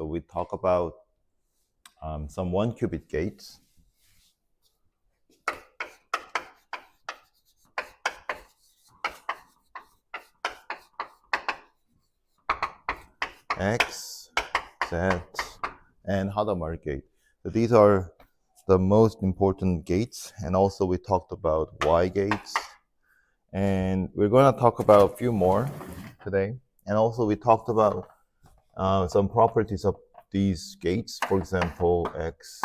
we talk about some 1-qubit gates. X, Z, and Hadamard gate. So these are the most important gates, and also we talked about Y gates, and we're going to talk about a few more today. And also we talked about some properties of these gates. For example, X,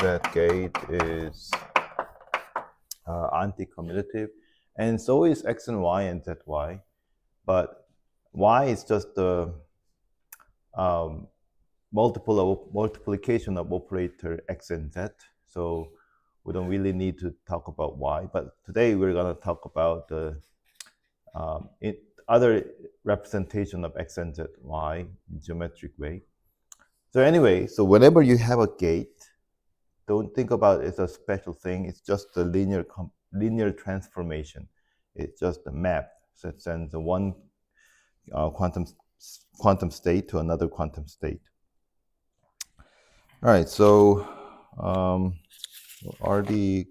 Z gate is anti-commutative, and so is X and Y and ZY, but Y is just the multiplication of operator X and Z, so we don't really need to talk about Y. But today we're going to talk about the other representation of X and Z, Y in geometric way. So anyway, so whenever you have a gate, don't think about it as a special thing. It's just a linear transformation. It's just a map that sends one quantum state to another quantum state. All right, so what are the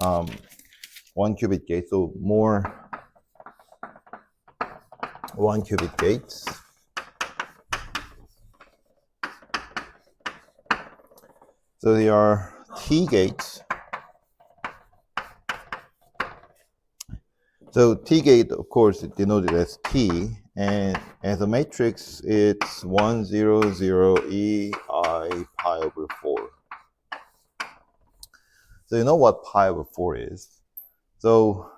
1-qubit gates? So more 1-qubit gates. So they are T gates. So T gate, of course, is denoted as T, and as a matrix, it's 1, 0, 0, E, I, pi over 4. So you know what pi over 4 is. So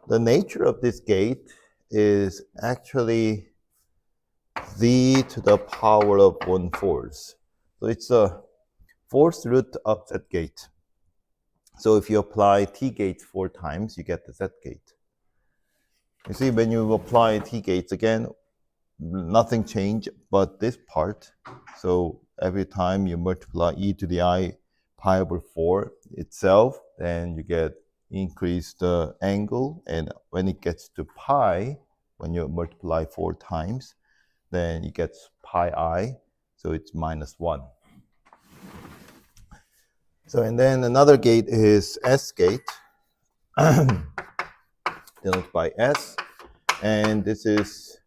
the nature of this gate is actually Z to the power of 1/4. So it's a fourth root of Z gate. So if you apply T gates 4 times, you get the Z gate. You see, when you apply T gates again, nothing changed but this part. So every time you multiply e to the I pi over 4 itself, then you get increased angle. And when it gets to pi, when you multiply 4 times, then it gets pi I, so it's -1. So, and then another gate is S gate, denoted by S, and this is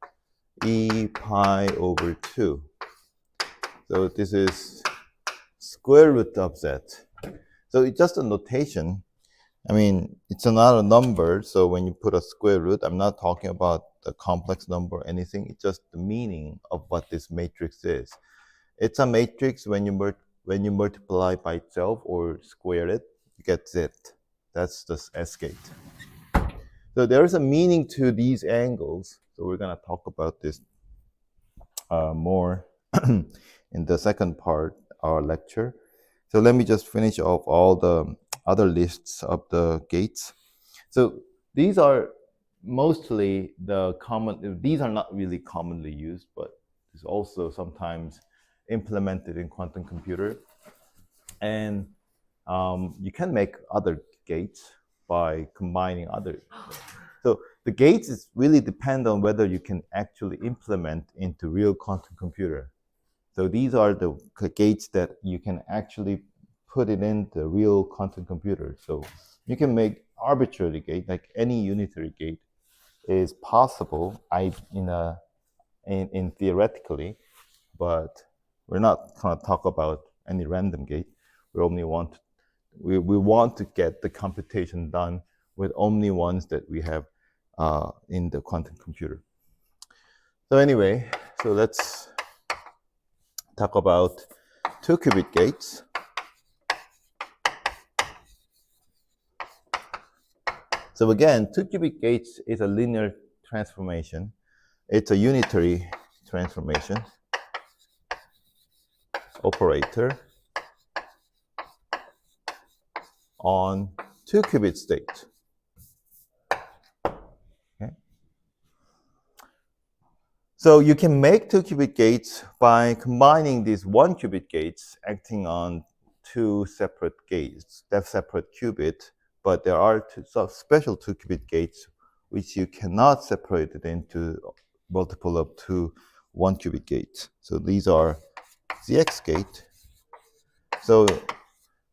E pi over 2. So this is square root of Z. So it's just a notation. I mean, it's not a number, so when you put a square root, I'm not talking about the complex number or anything, it's just the meaning of what this matrix is. It's a matrix when you multiply by itself or square it, you get Z. That's the S gate. So there is a meaning to these angles. So we're going to talk about this more in the second part of our lecture. So let me just finish off all the other lists of the gates. So these are mostly the common, these are not really commonly used, but it's also sometimes implemented in quantum computer. And you can make other gates by combining other. So the gates is really depend on whether you can actually implement into real quantum computer. So these are the gates that you can actually put it in the real quantum computer. So you can make arbitrary gate, like any unitary gate is possible in theoretically, but we're not going to talk about any random gate. We only want we want to get the computation done with only ones that we have in the quantum computer. So anyway, so let's talk about 2-qubit gates. So again, 2-qubit gates is a linear transformation. It's a unitary transformation operator on 2-qubit state. Okay. So you can make 2-qubit gates by combining these 1-qubit gates acting on 2 separate gates, separate qubit, but there are special 2-qubit gates which you cannot separate it into multiple of 2 1 qubit gate. So these are CX gate. So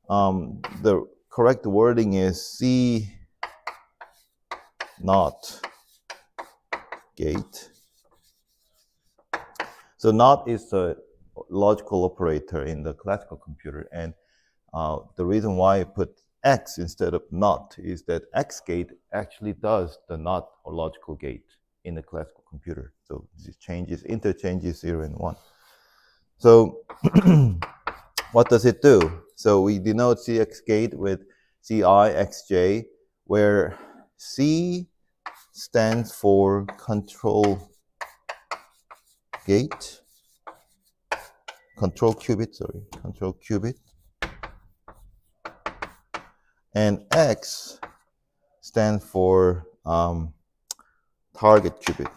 the correct wording is C not gate. So not is the logical operator in the classical computer, and the reason why I put X instead of not is that X gate actually does the not or logical gate in the classical computer. So it changes, interchanges 0 and 1. So what does it do? So we denote CX gate with CIXJ, where C stands for control gate, control qubit, and X stands for target qubit.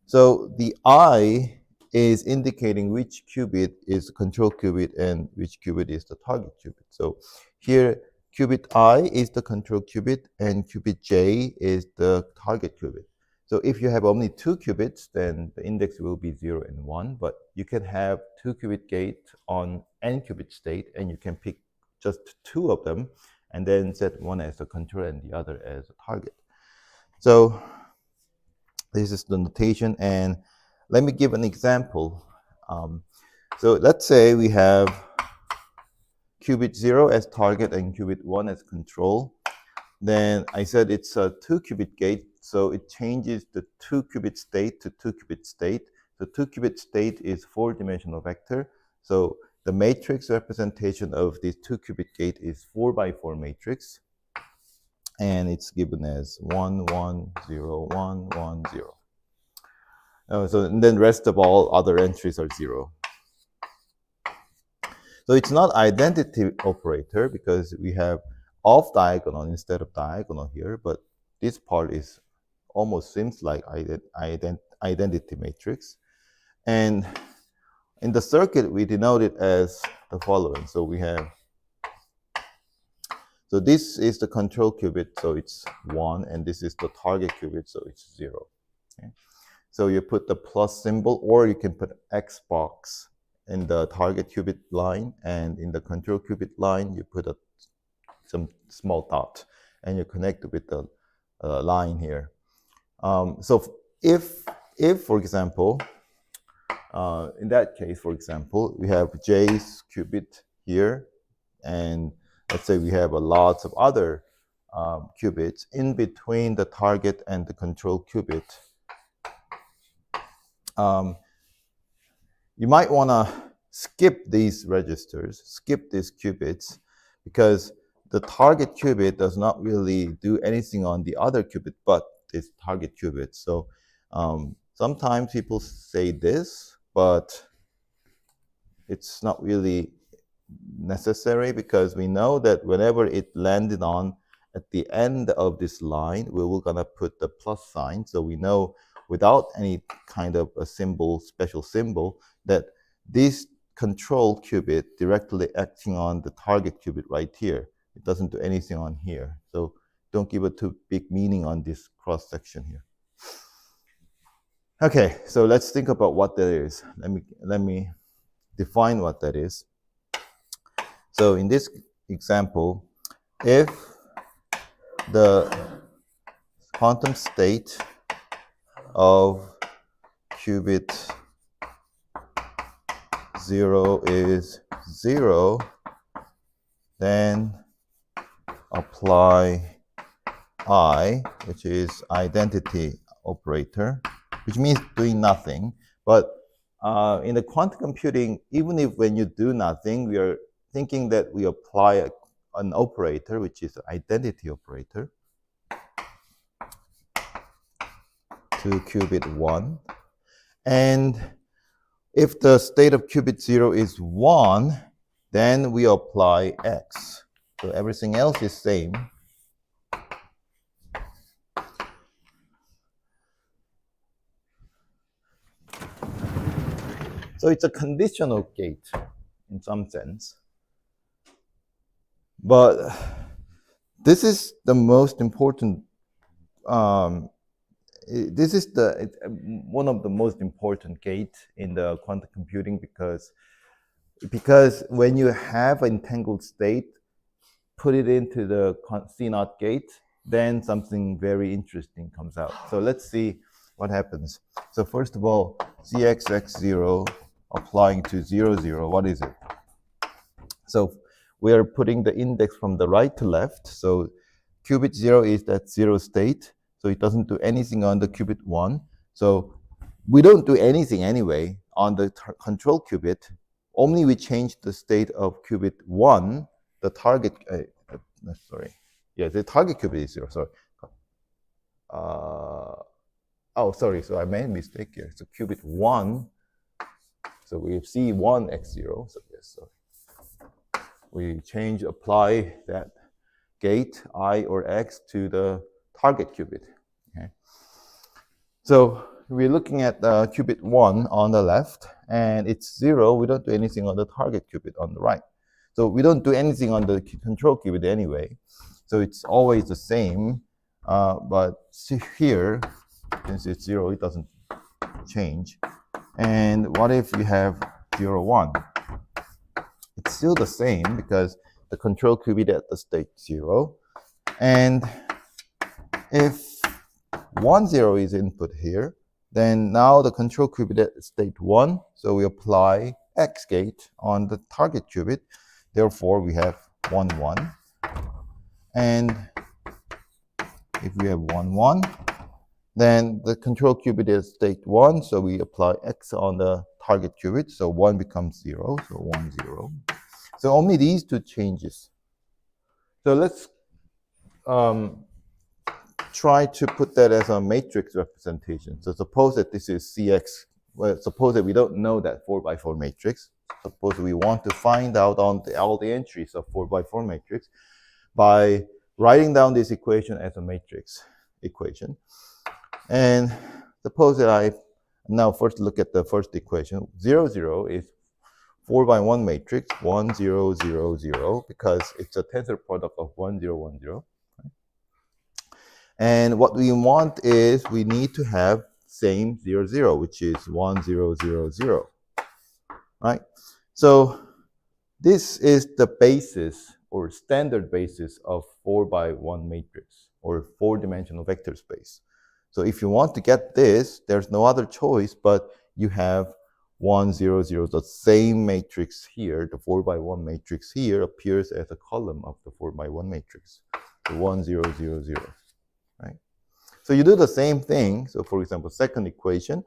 So the I is indicating which qubit is the control qubit and which qubit is the target qubit. So here, qubit I is the control qubit and qubit J is the target qubit. So if you have only 2 qubits, then the index will be 0 and 1, but you can have 2 qubit gate on n qubit state, and you can pick just 2 of them and then set one as the control and the other as a target. So this is the notation, and let me give an example. So let's say we have qubit 0 as target and qubit 1 as control. Then I said it's a 2 qubit gate, so it changes the 2 qubit state to 2 qubit state. The 2 qubit state is 4-dimensional vector. So the matrix representation of this 2 qubit gate is 4x4 matrix. And it's given as 1, 1, 0, 1, 1, 0. So and then rest of all other entries are 0. So it's not identity operator because we have off diagonal instead of diagonal here, but this part is almost seems like identity matrix. And in the circuit, we denote it as the following. So we have, so this is the control qubit, so it's 1, and this is the target qubit, so it's 0. Okay? So you put the plus symbol, or you can put X box in the target qubit line, and in the control qubit line, you put some small dot, and you connect with the line here. So if for example, in that case, for example, we have J's qubit here, and let's say we have lots of other qubits in between the target and the control qubit. You might want to skip these registers, skip these qubits, because the target qubit does not really do anything on the other qubit but this target qubit. So sometimes people say this, but it's not really necessary, because we know that whenever it landed on at the end of this line, we were going to put the plus sign. So we know without any kind of a symbol, special symbol, that this control qubit directly acting on the target qubit right here. It doesn't do anything on here. So don't give it too big meaning on this cross section here. Okay, so let's think about what that is. Let me define what that is. So in this example, if the quantum state of qubit 0 is 0, then apply I, which is identity operator, which means doing nothing. But in the quantum computing, even if when you do nothing, we are thinking that we apply an operator, which is an identity operator, to qubit 1. And if the state of qubit 0 is 1, then we apply X. So everything else is same. So it's a conditional gate in some sense. But this is the most important this is one of the most important gates in the quantum computing because when you have an entangled state, put it into the C0 gate, then something very interesting comes out. So let's see what happens. So first of all, CXX0 applying to 0, 0, what is it? So we are putting the index from the right to left. So qubit 0 is that 0 state. So it doesn't do anything on the qubit 1. So we don't do anything anyway on the control qubit. Only we change the state of qubit 1, the target, sorry. Yeah, the target qubit is 0, sorry. Oh, sorry, so I made a mistake here. So qubit 1, so we have C1X0, so yes, sorry. We apply that gate, I or X, to the target qubit. Okay. So we're looking at qubit 1 on the left, and it's 0. We don't do anything on the target qubit on the right. So we don't do anything on the control qubit anyway. So it's always the same. But see here, since it's 0, it doesn't change. And what if you have 0, 1? It's still the same because the control qubit at the state 0. And if 1, 0 is input here, then now the control qubit at state 1. So we apply X gate on the target qubit. Therefore, we have 1, 1. And if we have 1, 1, then the control qubit is state 1. So we apply X on the target qubit. So 1 becomes 0. So 1, 0. So only these two changes. So let's try to put that as a matrix representation. So suppose that this is CX. Well, suppose that we don't know that 4x4 matrix. Suppose we want to find out on all the entries of 4x4 matrix by writing down this equation as a matrix equation. And suppose that I now first look at the first equation. 0, 0 is 4x1 matrix, 1, 0, 0, 0, because it's a tensor product of 1, 0, 1, 0. And what we want is we need to have same 0, 0, which is 1, 0, 0, 0, right? So this is the basis or standard basis of 4x1 matrix or 4-dimensional vector space. So if you want to get this, there's no other choice, but you have 1, 0, 0, the same matrix here, the 4x1 matrix here appears as a column of the 4x1 matrix. So 1, 0, 0, 0. Right? So you do the same thing. So for example, second equation,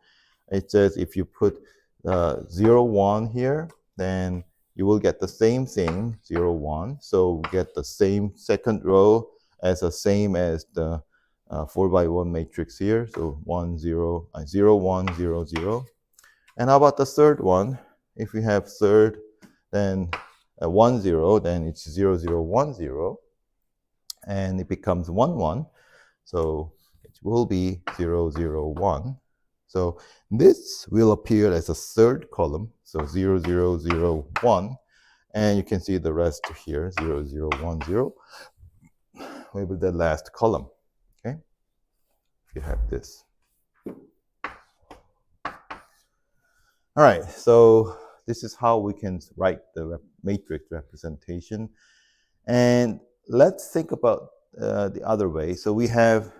it says if you put 0, 1 here, then you will get the same thing, 0, 1. So get the same second row as the same as the 4x1 matrix here. So 1, 0, 0, 1, 0, 0. And how about the third one? If we have third, then 1, 0, then it's 0, 0, 1, 0. And it becomes 1, 1. So it will be 0, 0, 1. So this will appear as a third column. So 0, 0, 0, 1. And you can see the rest here, 0, 0, 1, 0. Maybe the last column, okay? If you have this. All right, so this is how we can write the matrix representation. And let's think about the other way. So we have,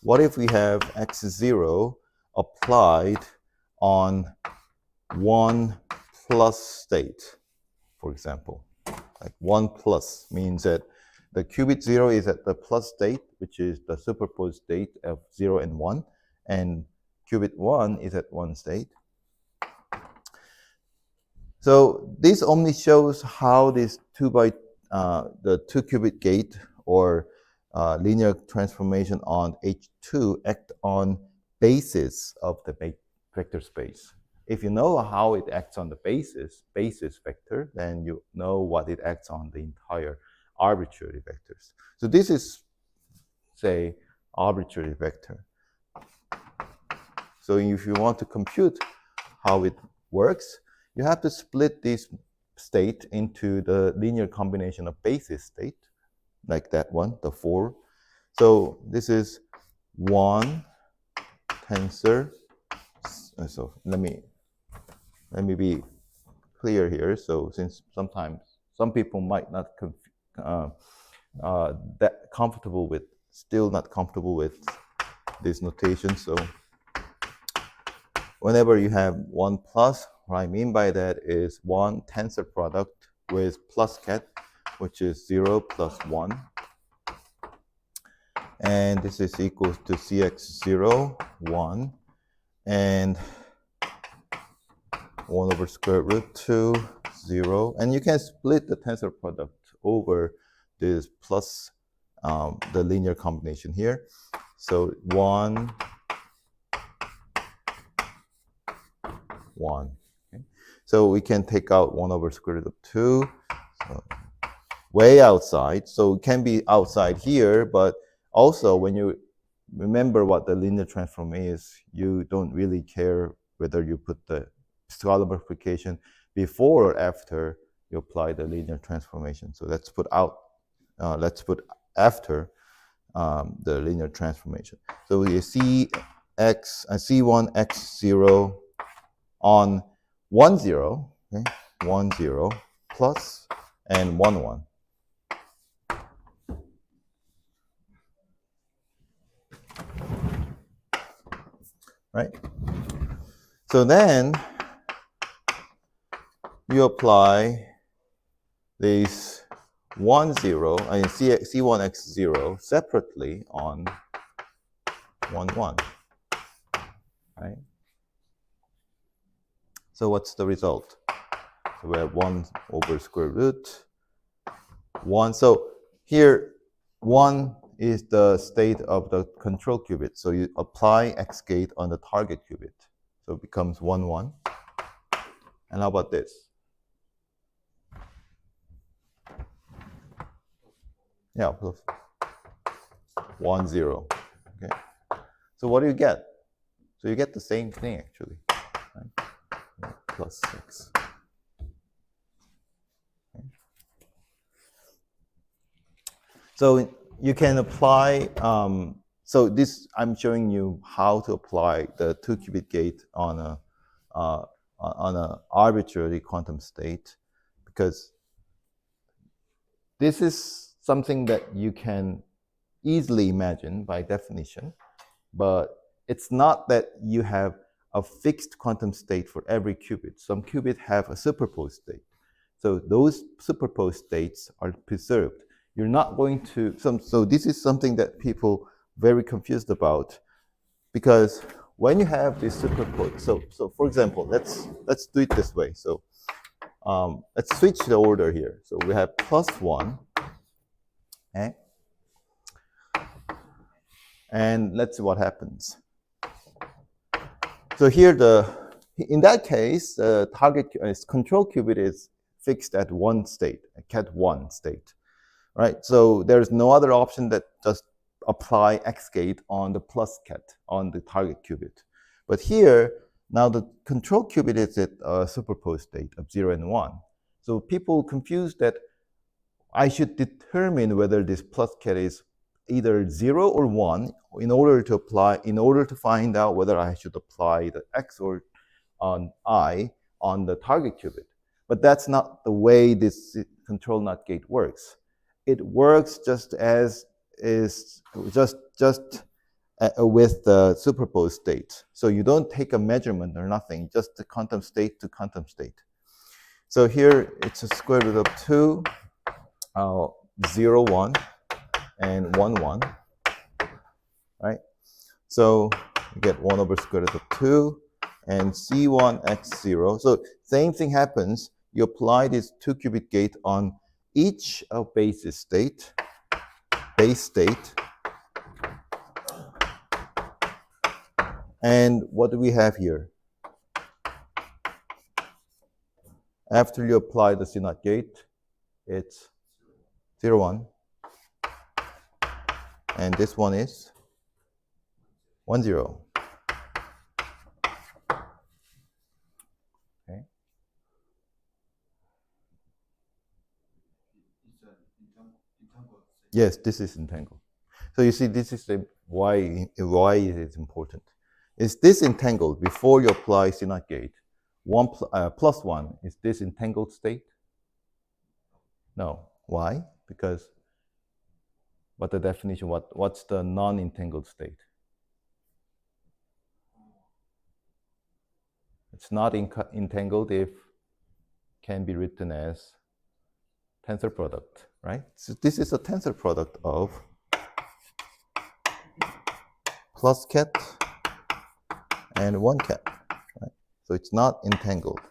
what if we have x0 applied on 1 plus state, for example. Like 1 plus means that the qubit 0 is at the plus state, which is the superposed state of 0 and 1, and qubit 1 is at 1 state. So this only shows how this the 2-qubit gate or linear transformation on H2 act on basis of the vector space. If you know how it acts on the basis vector, then you know what it acts on the entire arbitrary vectors. So this is, say, arbitrary vector. So if you want to compute how it works, you have to split this state into the linear combination of basis state, like that one, the 4. So this is one tensor. So let me be clear here. So since sometimes some people might not that comfortable with, still not comfortable with this notation. So whenever you have 1 plus, what I mean by that is one tensor product with plus ket, which is 0 plus 1. And this is equals to cx0, 1, and 1 over square root 2, 0. And you can split the tensor product over this plus the linear combination here. So 1, 1. Okay. So we can take out 1 over square root of 2. So way outside. So it can be outside here, but also when you remember what the linear transform is, you don't really care whether you put the scalar multiplication before or after you apply the linear transformation. So let's put after the linear transformation. So we see C1 x0 on 1 0, okay, 1 0 plus and 1 1. Right? So then you apply these 1 0, I mean C1 x0 separately on 1 1. Right? So what's the result? So we have 1 over square root 1. So here 1 is the state of the control qubit. So you apply x gate on the target qubit. So it becomes 1 1. And how about this? Yeah, plus 1 0. Okay. So what do you get? So you get the same thing actually. Right? Plus 6. Okay. So you can apply, so this, I'm showing you how to apply the 2-qubit gate on a arbitrary quantum state, because this is something that you can easily imagine by definition, but it's not that you have a fixed quantum state for every qubit. Some qubits have a superposed state. So those superposed states are preserved. You're not going to, so this is something that people very confused about, because when you have this superposed, so for example, let's do it this way. So let's switch the order here. So we have plus 1, okay? And let's see what happens. So here in that case, the target control qubit is fixed at one state, ket 1 state, right? So there's no other option that just apply X gate on the plus ket on the target qubit. But here, now the control qubit is at a superposed state of 0 and 1. So people confuse that I should determine whether this plus ket is either 0 or 1 in order to find out whether I should apply the X or I on the target qubit. But that's not the way this control NOT gate works. It works just as is just with the superposed state. So you don't take a measurement or nothing, just the quantum state to quantum state. So here it's a square root of 2, 0, 1, and 1, 1, right? So you get 1 over square root of 2 and C1 x0. So same thing happens. You apply this 2-qubit gate on each of base state, and what do we have here? After you apply the CNOT gate, it's 0, 1, and this one is 1, 0. Okay. Yes, this is entangled. So you see, this is the why it is important. Is this entangled before you apply CNOT gate? Plus 1, is this entangled state? No. Why? Because what the definition, what's the non-entangled state? It's not entangled if can be written as tensor product, right? So this is a tensor product of plus ket and 1 ket, right? So it's not entangled.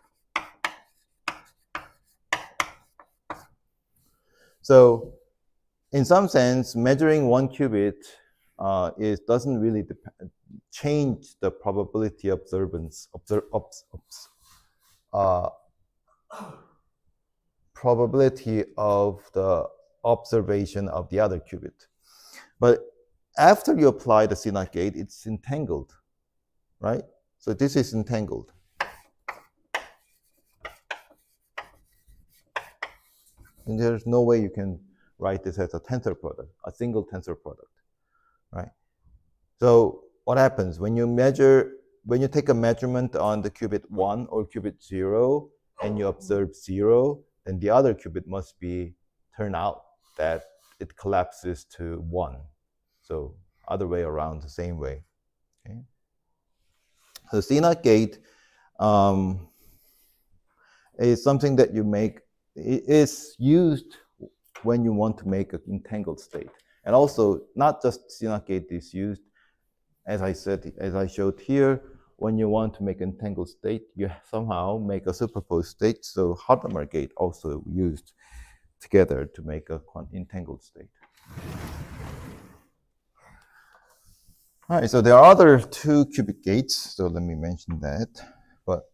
So in some sense, measuring 1 qubit doesn't really change the probability observance, probability of the observation of the other qubit. But after you apply the CNOT gate, it's entangled, right? So this is entangled. And there's no way you can write this as a tensor product, a single tensor product, right? So what happens when you take a measurement on the qubit 1 or qubit 0 and you observe 0, then the other qubit must turn out that it collapses to 1. So other way around, the same way. Okay. So CNOT gate is something that you make. It is used when you want to make an entangled state, and also not just CNOT gate is used. As I showed here, when you want to make an entangled state, you somehow make a superposed state. So Hadamard gate also used together to make a entangled state. All right, so there are other 2 qubit gates, so let me mention that. But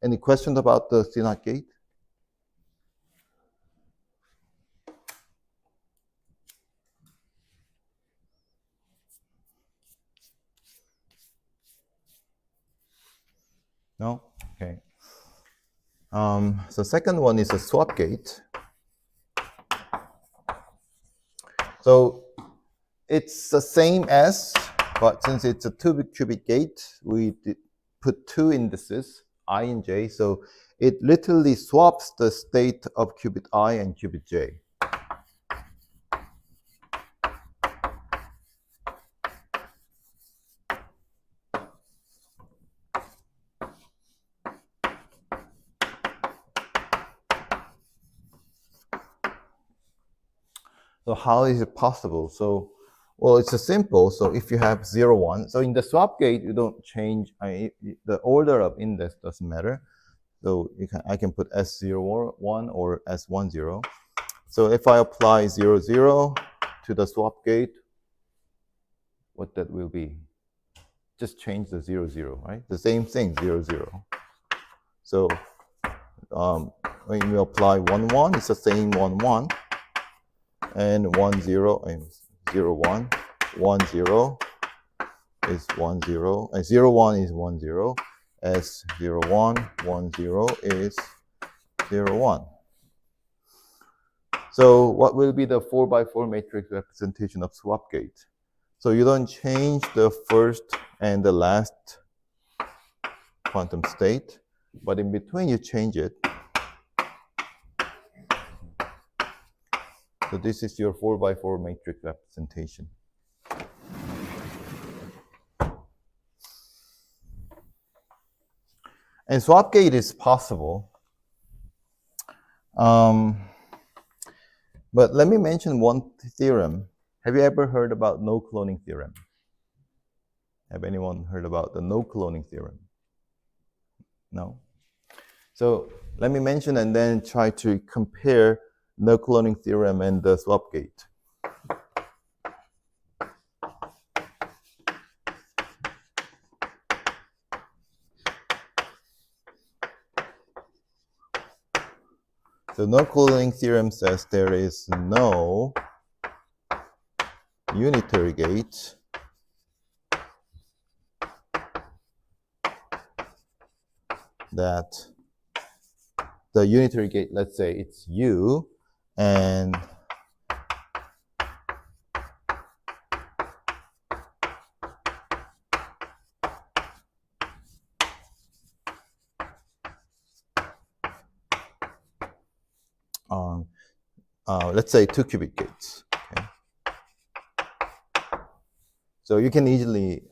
any questions about the CNOT gate? No? Okay. So second one is a swap gate. So it's the same as, but since it's a 2 qubit gate, we put 2 indices, I and j. So it literally swaps the state of qubit I and qubit j. So how is it possible? So, well, it's a simple. So if you have 0, 1, so in the swap gate, you don't change, the order of index doesn't matter. So I can put S0, 1 or S1, 0. So if I apply 0, 0 to the swap gate, what that will be? Just change the 0, 0, right? The same thing, 0, 0. So when you apply 1, 1, it's the same 1, 1. And 1, 0, and 0, 1. 1, 0 is 1, 0. And 0, 1 is 1, 0. S 0, 1, 1, 0 is 0, 1. So what will be the 4x4 matrix representation of swap gate? So you don't change the first and the last quantum state, but in between you change it. So this is your 4x4 matrix representation. And swap gate is possible. But let me mention one theorem. Have you ever heard about no cloning theorem? Have anyone heard about the no cloning theorem? No? So let me mention and then try to compare no cloning theorem and the swap gate. So no cloning theorem says there is no unitary gate that the unitary gate, let's say it's U, and let's say 2-qubit gates. Okay? So you can easily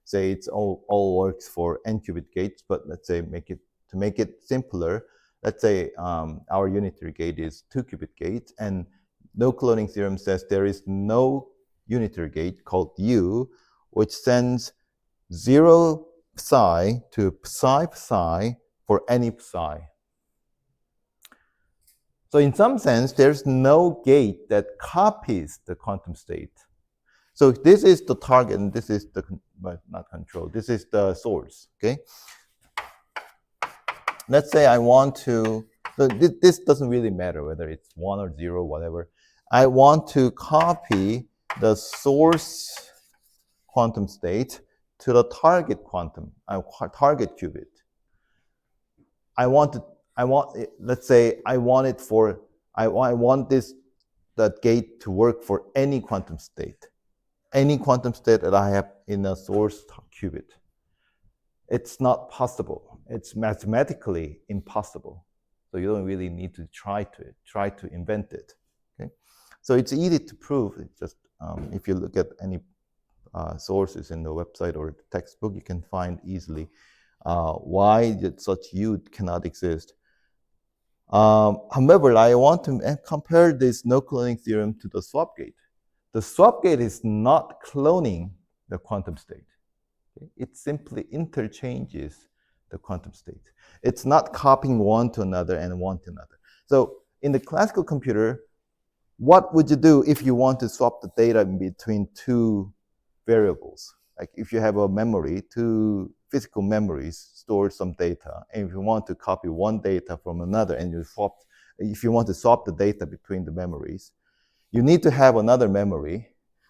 say it's all works for n-qubit gates, but let's say to make it simpler, let's say our unitary gate is 2-qubit gate, and no cloning theorem says there is no unitary gate called U, which sends 0 psi to psi psi for any psi. So in some sense, there's no gate that copies the quantum state. So this is the target, and this is the, but not control, this is the source, okay? Let's say I want to, so this doesn't really matter whether it's 1 or 0, whatever. I want to copy the source quantum state to the target quantum, target qubit. Let's say I want it for, I want that gate to work for any quantum state that I have in a source qubit. It's not possible. It's mathematically impossible. So you don't really need to try to invent it. Okay, so it's easy to prove. It's just if you look at any sources in the website or the textbook, you can find easily why such U cannot exist. However, I want to compare this no cloning theorem to the swap gate. The swap gate is not cloning the quantum state. Okay? It simply interchanges the quantum state. It's not copying one to another and one to another. So in the classical computer, what would you do if you want to swap the data in between two variables? Like if you have a memory, two physical memories store some data, and if you want to copy one data from another and if you want to swap the data between the memories, you need to have another memory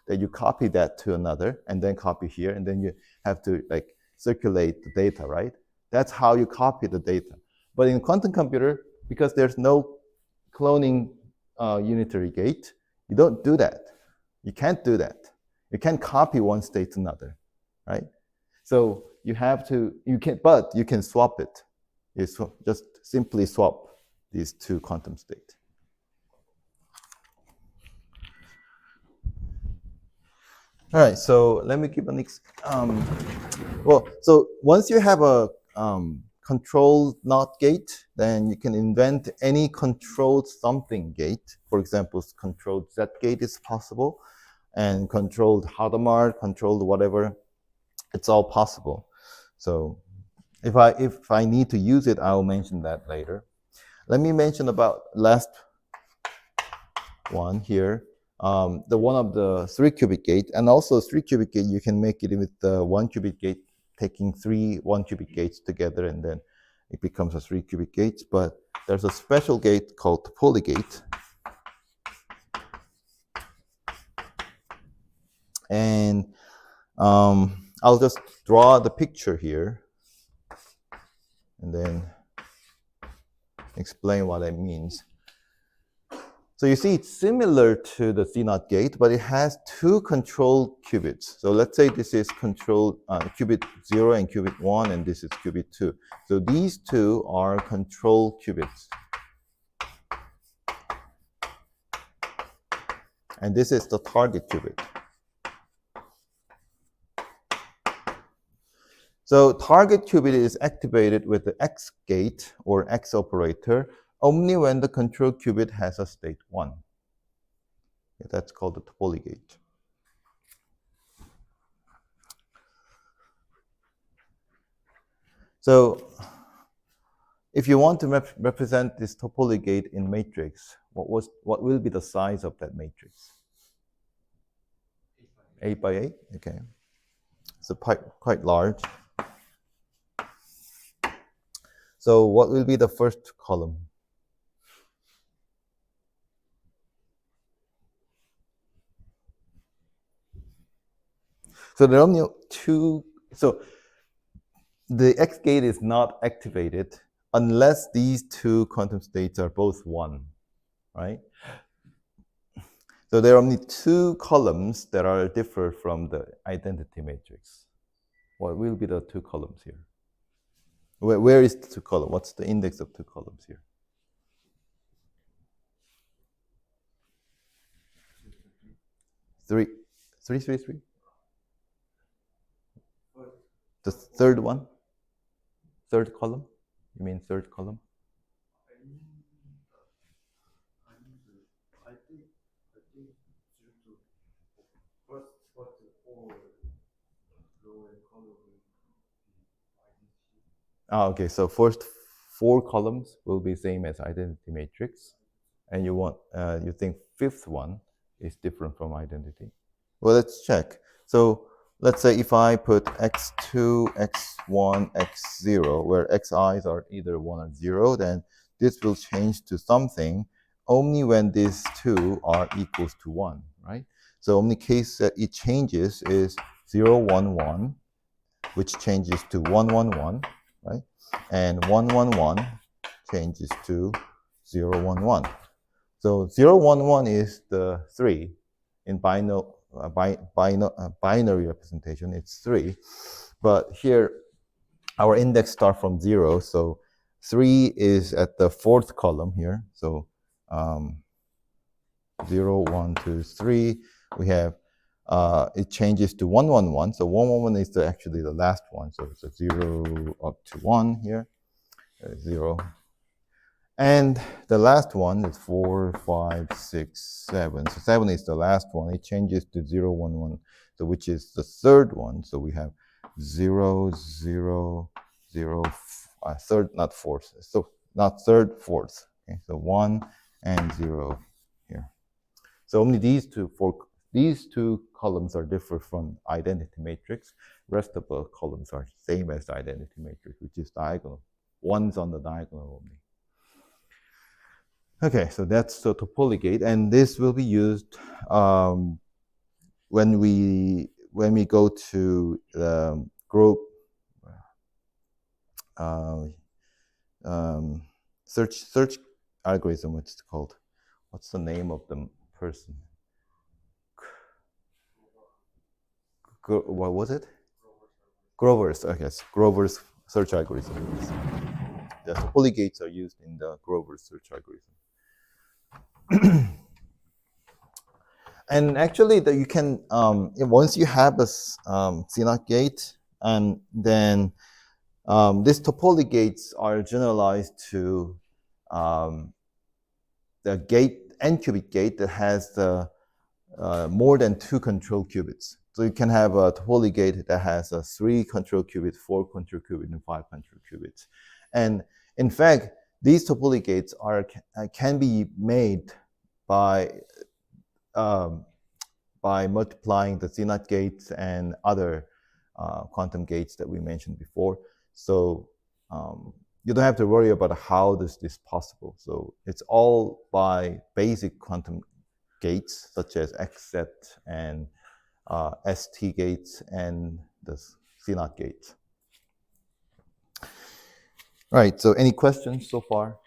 that you copy that to another and then copy here, and then you have to like circulate the data, right? That's how you copy the data. But in quantum computer, because there's no cloning unitary gate, you don't do that. You can't do that. You can't copy one state to another, right? So you have to, but you can swap it. You just simply swap these two quantum states. All right, so let me give an so once you have a controlled NOT gate, then you can invent any controlled something gate. For example, controlled Z gate is possible, and controlled Hadamard, controlled whatever, it's all possible. So if I need to use it, I'll mention that later. Let me mention about last one here. The one of the 3-qubit gate, and also 3-qubit gate, you can make it with the 1-qubit gate, taking 3 1-qubit gates together, and then it becomes a 3-qubit gate. But there's a special gate called Topoly gate. And I'll just draw the picture here and then explain what it means. So you see, it's similar to the CNOT gate, but it has 2 control qubits. So let's say this is control qubit 0 and qubit 1, and this is qubit 2. So these 2 are control qubits. And this is the target qubit. So target qubit is activated with the X gate or X operator only when the control qubit has a state 1. That's called the Topoly gate. So if you want to represent this Topoly gate in matrix, what will be the size of that matrix? 8 by 8? Okay. So quite large. So what will be the first column? So there are only 2. So the X gate is not activated unless these 2 quantum states are both 1, right? So there are only 2 columns that are differ from the identity matrix. What will be the 2 columns here? Where is the 2 columns? What's the index of 2 columns here? 3, 3, 3, 3. The third one? Third column? You mean third column? Oh, okay, so first 4 columns will be same as identity matrix, and you think fifth one is different from identity. Well, let's check. So let's say if I put x2, x1, x0, where xi's are either 1 or 0, then this will change to something only when these two are equals to 1, right? So only case that it changes is 0, 1, 1, which changes to 1, 1, 1, right? And 1, 1, 1 changes to 0, 1, 1. So 0, 1, 1 is the 3 in binary representation. It's 3. But here, our index starts from 0. So 3 is at the 4th column here. So 0, 1, 2, 3. We have it changes to 1, 1, 1. So 1, 1, 1 is actually the last one. So it's a 0 up to 1 here, 0. And the last one is 4, 5, 6, 7. So 7 is the last one. It changes to 0, 1, 1, so which is the third one. So we have 0, 0, 0, third, not fourth. So not third, fourth. Okay, so 1 and 0 here. So only these two columns are different from identity matrix. Rest of the columns are same as the identity matrix, which is diagonal. One's on the diagonal only. Okay, so that's the topology gate, and this will be used when we go to the group search algorithm. What's it called? What's the name of the person? What was it? Grover's. Okay, yes, Grover's search algorithm. The topology gates are used in the Grover's search algorithm. And actually, you can once you have a CNOT gate, and then these topology gates are generalized to the gate n-qubit gate that has the more than 2 control qubits. So you can have a topology gate that has a 3 control qubit, 4 control qubit, and 5 control qubits. And in fact, these topology gates can be made by multiplying the CNOT gates and other quantum gates that we mentioned before. So you don't have to worry about how this is possible. So it's all by basic quantum gates such as XZ and ST gates and the CNOT gates. All right, so any questions so far?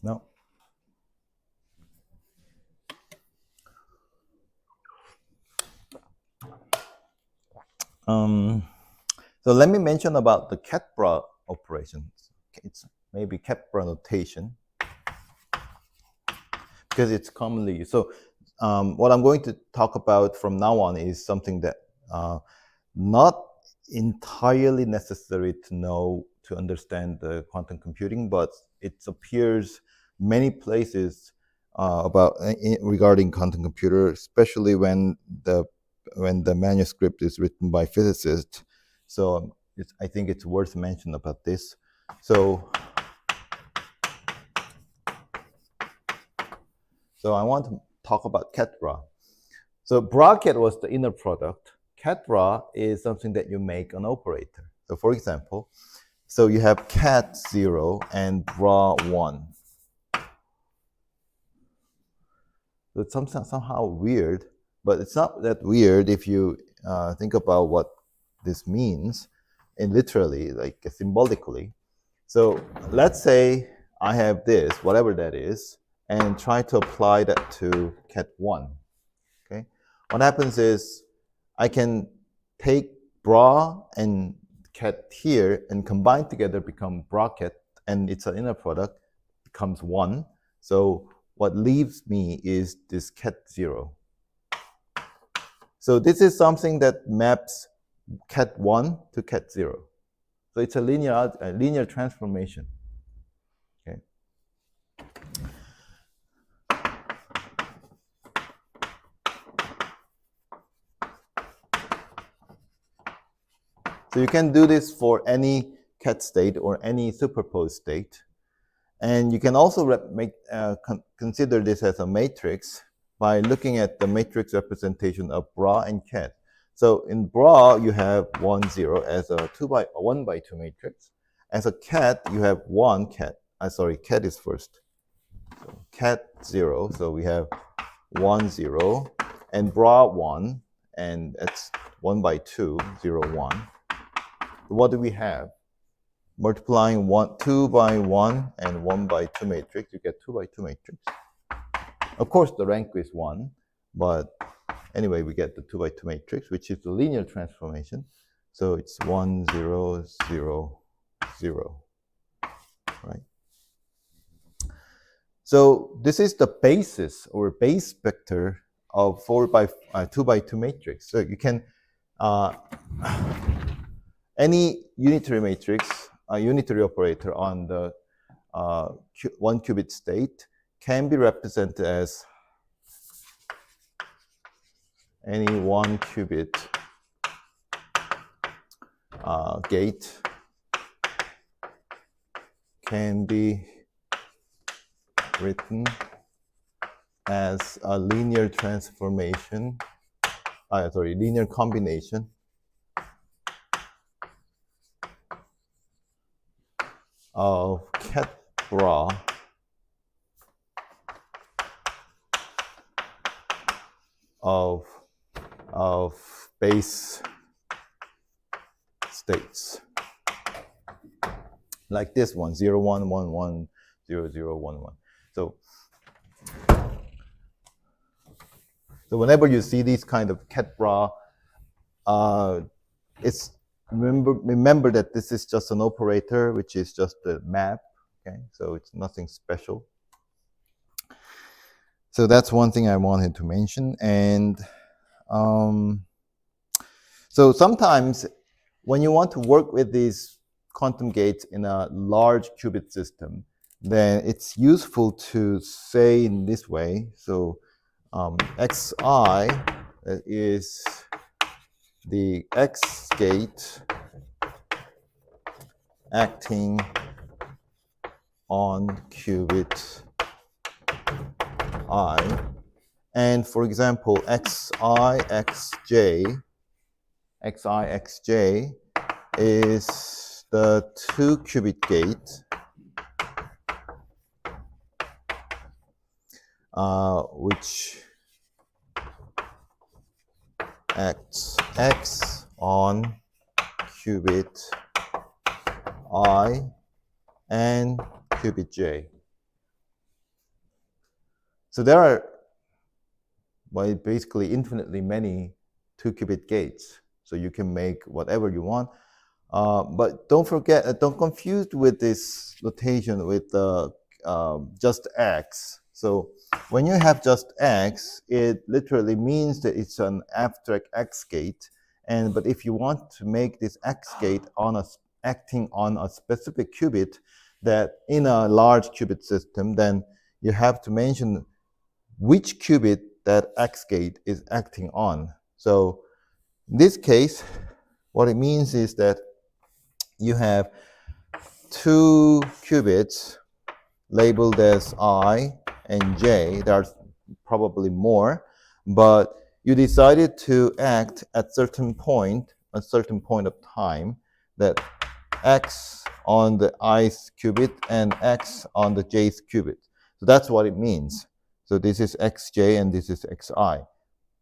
No? So let me mention about the Cat-Bra operations. It's maybe Cat-Bra notation because it's commonly used. So what I'm going to talk about from now on is something that not entirely necessary to know to understand the quantum computing, but it appears many places regarding quantum computer, especially when the manuscript is written by physicists. So I think it's worth mentioning about this. So I want to talk about Cat-Bra. So Bra-Cat was the inner product. Cat-Bra is something that you make an operator. So for example, so you have Cat 0 and Bra 1. So it's somehow weird, but it's not that weird if you think about what this means, and literally, like symbolically. So let's say I have this, whatever that is, and try to apply that to Cat 1. Okay, what happens is I can take bra and ket here and combined together become bracket, and it's an inner product, becomes 1. So what leaves me is this ket 0. So this is something that maps ket 1 to ket 0. So it's a linear transformation. Okay. So you can do this for any ket state or any superposed state. And you can also consider this as a matrix by looking at the matrix representation of bra and ket. So in bra, you have 1, 0 as a 1 by 2 matrix. As a ket, you have 1 ket. Ket is first. So ket 0, so we have 1, 0, and bra 1, and it's 1 by 2, 0, 1. What do we have? Multiplying 2 by 1 and 1 by 2 matrix, you get 2 by 2 matrix. Of course, the rank is 1, but anyway, we get the 2 by 2 matrix, which is the linear transformation. So it's 1, 0, 0, 0, right? So this is the basis or base vector of 2 by 2 matrix. So you can, any unitary matrix, a unitary operator on the 1 qubit state can be represented as any 1 qubit gate can be written as a linear transformation, linear combination of ket bra of base states, like this one, 0, 1, 1, 1, 0, 0, 1, 1. So whenever you see these kind of ket bra, it's remember that this is just an operator, which is just a map. Okay, so it's nothing special. So that's one thing I wanted to mention. And so sometimes when you want to work with these quantum gates in a large qubit system, then it's useful to say in this way. So xi is the x gate acting on qubit I, and for example, xi xj is the 2 qubit gate which acts x on qubit I and qubit j. So there are basically infinitely many 2 qubit gates. So you can make whatever you want. But don't forget, don't confuse with this notation with just x. So when you have just x, it literally means that it's an abstract x gate. But if you want to make this x gate acting on a specific qubit that in a large qubit system, then you have to mention which qubit that x gate is acting on. So in this case, what it means is that you have 2 qubits labeled as I and J. There are probably more, but you decided to act at a certain point of time, that x on the i's qubit and x on the j's qubit. So that's what it means. So this is xj and this is xi.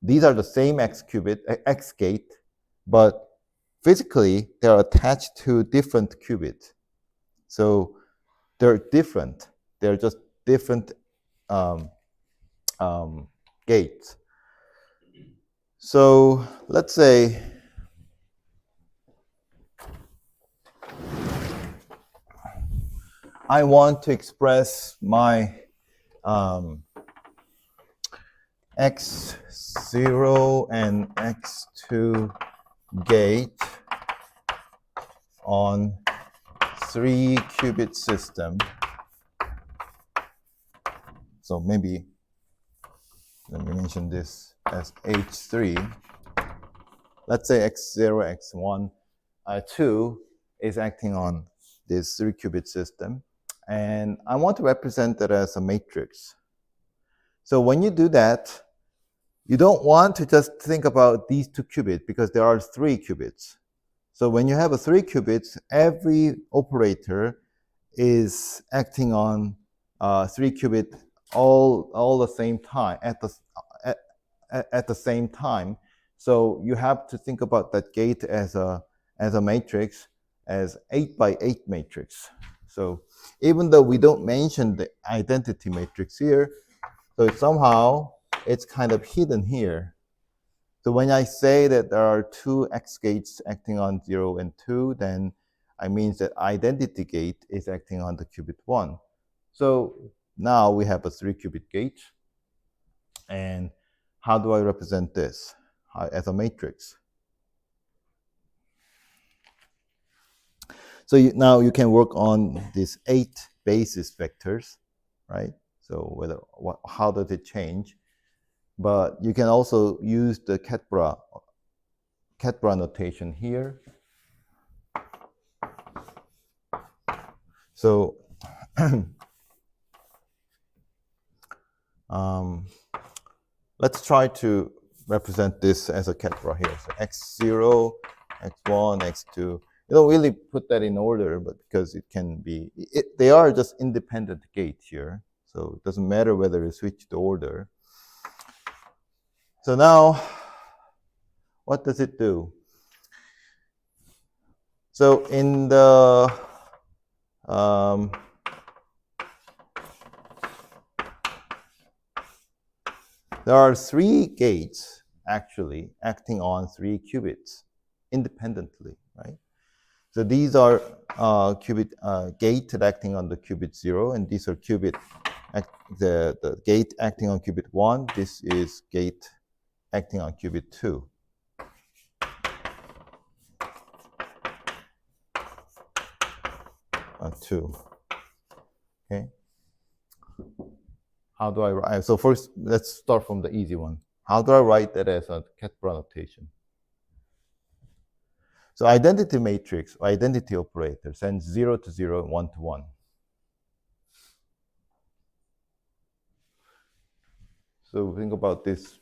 These are the same x gate, but physically they are attached to different qubits. So they're different. They're just different gates. So let's say I want to express my x0 and x2 gate on 3-qubit system. So maybe let me mention this as H3. Let's say x0, x1, 2 is acting on this 3-qubit system. And I want to represent that as a matrix. So when you do that, you don't want to just think about these 2 qubits because there are 3 qubits. So when you have a 3 qubits, every operator is acting on 3 qubit all the same time at the same time. So you have to think about that gate as a matrix, as 8 by 8 matrix. So even though we don't mention the identity matrix here, so somehow it's kind of hidden here. So when I say that there are 2 X gates acting on 0 and 2, then I mean that identity gate is acting on the qubit 1. So now we have a 3-qubit gate. And how do I represent this as a matrix? So now you can work on these 8 basis vectors, right? So how does it change? But you can also use the Ket-Bra notation here. So let's try to represent this as a Ket-Bra here. So x0, x1, x2. You don't really put that in order, but because it can be, they are just independent gates here. So it doesn't matter whether you switch the order. So now, what does it do? So in the there are 3 gates actually acting on 3 qubits independently, right? So these are qubit gate acting on the qubit 0, and these are qubit the gate acting on qubit 1. This is gate acting on qubit 2. Okay. How do I write? So first, let's start from the easy one. How do I write that as a Ket-Bra notation? So identity matrix, or identity operator, sends 0 to 0, 1 to 1. So think about this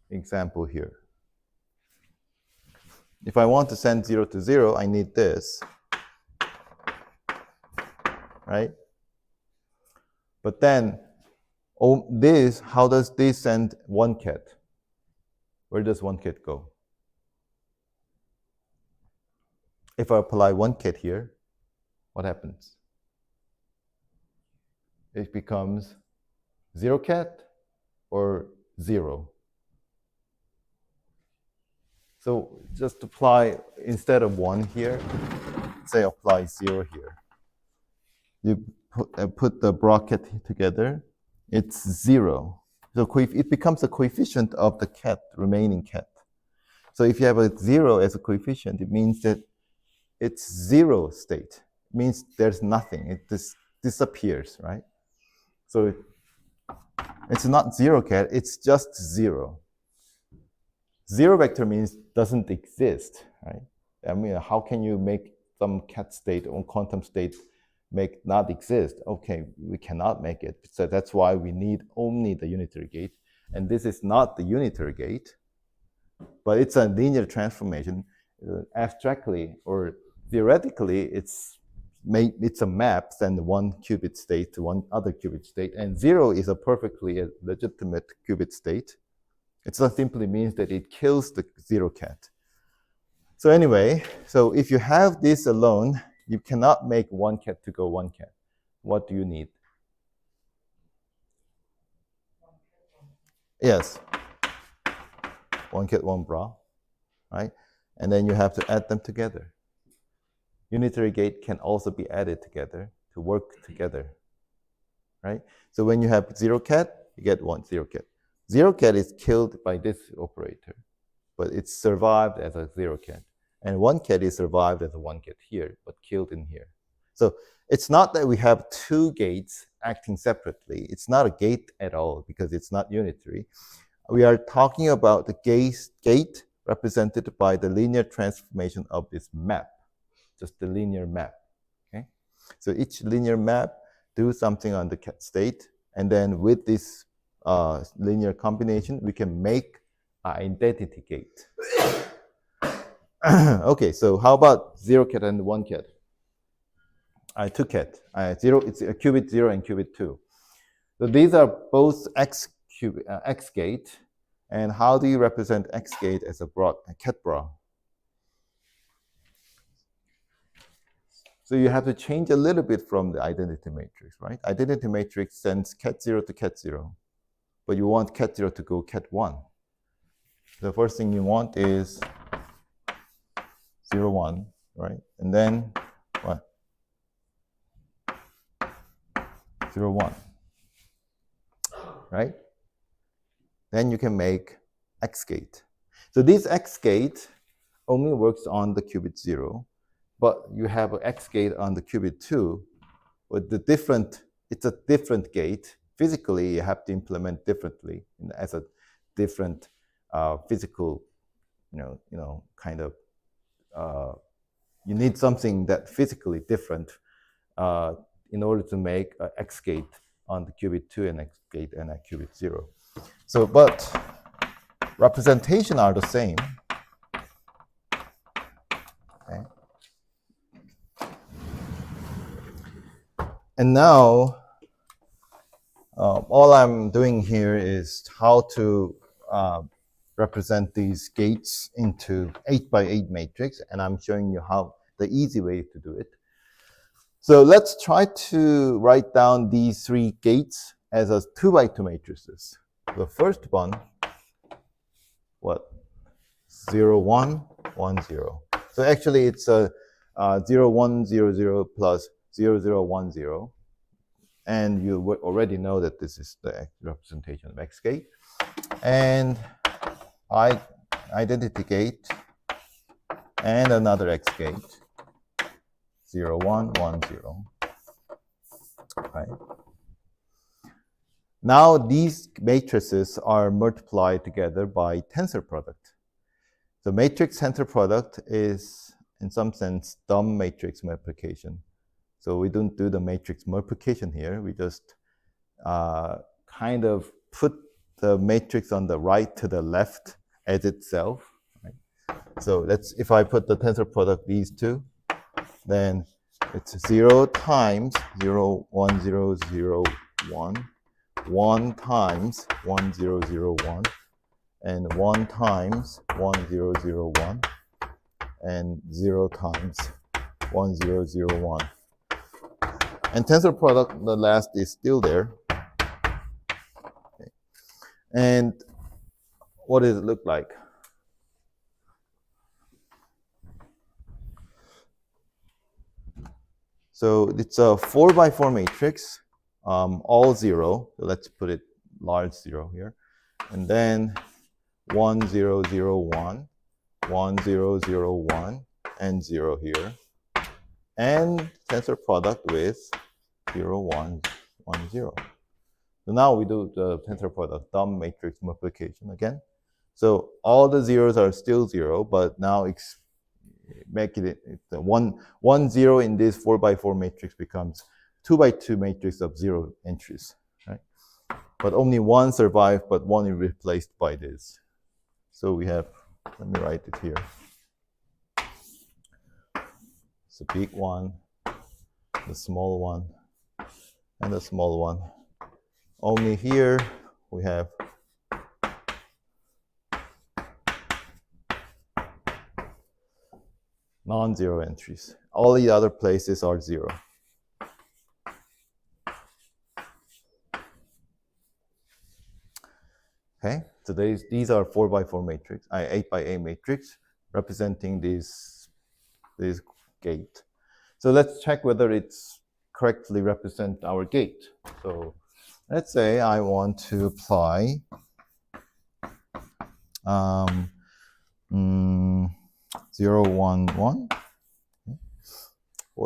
example here. If I want to send 0 to 0, I need this, right? But then, how does this send 1 ket? Where does 1 ket go? If I apply 1 ket here, what happens? It becomes 0 ket or 0. So just apply, instead of 1 here, say apply 0 here. You put the bracket together, it's 0. So it becomes a coefficient of the ket, remaining ket. So if you have a 0 as a coefficient, it means that it's 0 state. It means there's nothing. It just disappears, right? So it's not 0 ket, it's just 0. 0 vector means doesn't exist, right? I mean, how can you make some ket state or quantum state make not exist? Okay, we cannot make it. So that's why we need only the unitary gate. And this is not the unitary gate, but it's a linear transformation. Abstractly or theoretically, it's a map, send 1 qubit state to 1 other qubit state. And 0 is a perfectly legitimate qubit state. It just simply means that it kills the 0 ket. So anyway, so if you have this alone, you cannot make 1 ket to go 1 ket. What do you need? Yes. 1 ket, 1 bra, right? And then you have to add them together. Unitary gate can also be added together to work together, right? So when you have 0 cat, you get 0 cat. 0 cat is killed by this operator, but it's survived as a 0 cat. And 1 cat is survived as a 1 cat here, but killed in here. So it's not that we have 2 gates acting separately. It's not a gate at all because it's not unitary. We are talking about the gate represented by the linear transformation of this map, just the linear map. Okay, so each linear map do something on the cat state, and then with this linear combination, we can make an identity gate. Okay, so how about 0 cat and 1 cat? 2 cat. It's a qubit 0 and qubit 2. So these are both X gate. And how do you represent X gate as a cat bra? So you have to change a little bit from the identity matrix, right? Identity matrix sends cat 0 to cat 0, but you want cat 0 to go cat 1. The first thing you want is 0, 1, right? And then what? 0, 1, right? Then you can make X gate. So this X gate only works on the qubit 0, but you have an X gate on the qubit 2, but it's a different gate. Physically, you have to implement differently as a different physical, kind of, you need something that physically different in order to make an X gate on the qubit 2 and X gate and a qubit 0. So, but representation are the same. Okay. And now, all I'm doing here is how to represent these gates into 8x8 matrix, and I'm showing you how the easy way to do it. So let's try to write down these 3 gates as a 2x2 matrices. The first one, what? 0, 1, 1, 0. So actually it's a 0, 1, 0, 0 plus 0, 0, 1, 0. And you already know that this is the representation of X gate. And identity gate and another X gate, 0, 1, 1, 0. Right? Now these matrices are multiplied together by tensor product. The matrix tensor product is, in some sense, dumb matrix multiplication. So we don't do the matrix multiplication here. We just kind of put the matrix on the right to the left as itself. Right? So if I put the tensor product these two, then it's 0 times 0, 1, 0, 0, 1. 1 times 1, 0, 0, 1, and 1 times 1, 0, 0, 1, and 0 times 1, 0, 0, 1. And tensor product, the last is still there. Okay. And what does it look like? So it's a 4x4 matrix. All 0, so let's put it large 0 here, and then 1, 0, 0, 1, 1, 0, 0, 1, and 0 here, and tensor product with 0, 1, 1, 0. So now we do the tensor product dumb matrix multiplication again. So all the zeros are still 0, but now make it the 1, 0 in this 4x4 matrix becomes 2x2 matrix of 0 entries, right? But only 1 survived, but 1 is replaced by this. So we have, let me write it here. It's the big one, the small one, and the small one. Only here we have non-zero entries. All the other places are 0. Okay, so these are 4x4 matrix, 8x8 matrix representing this gate. So let's check whether it's correctly represent our gate. So let's say I want to apply 0, 1, 1.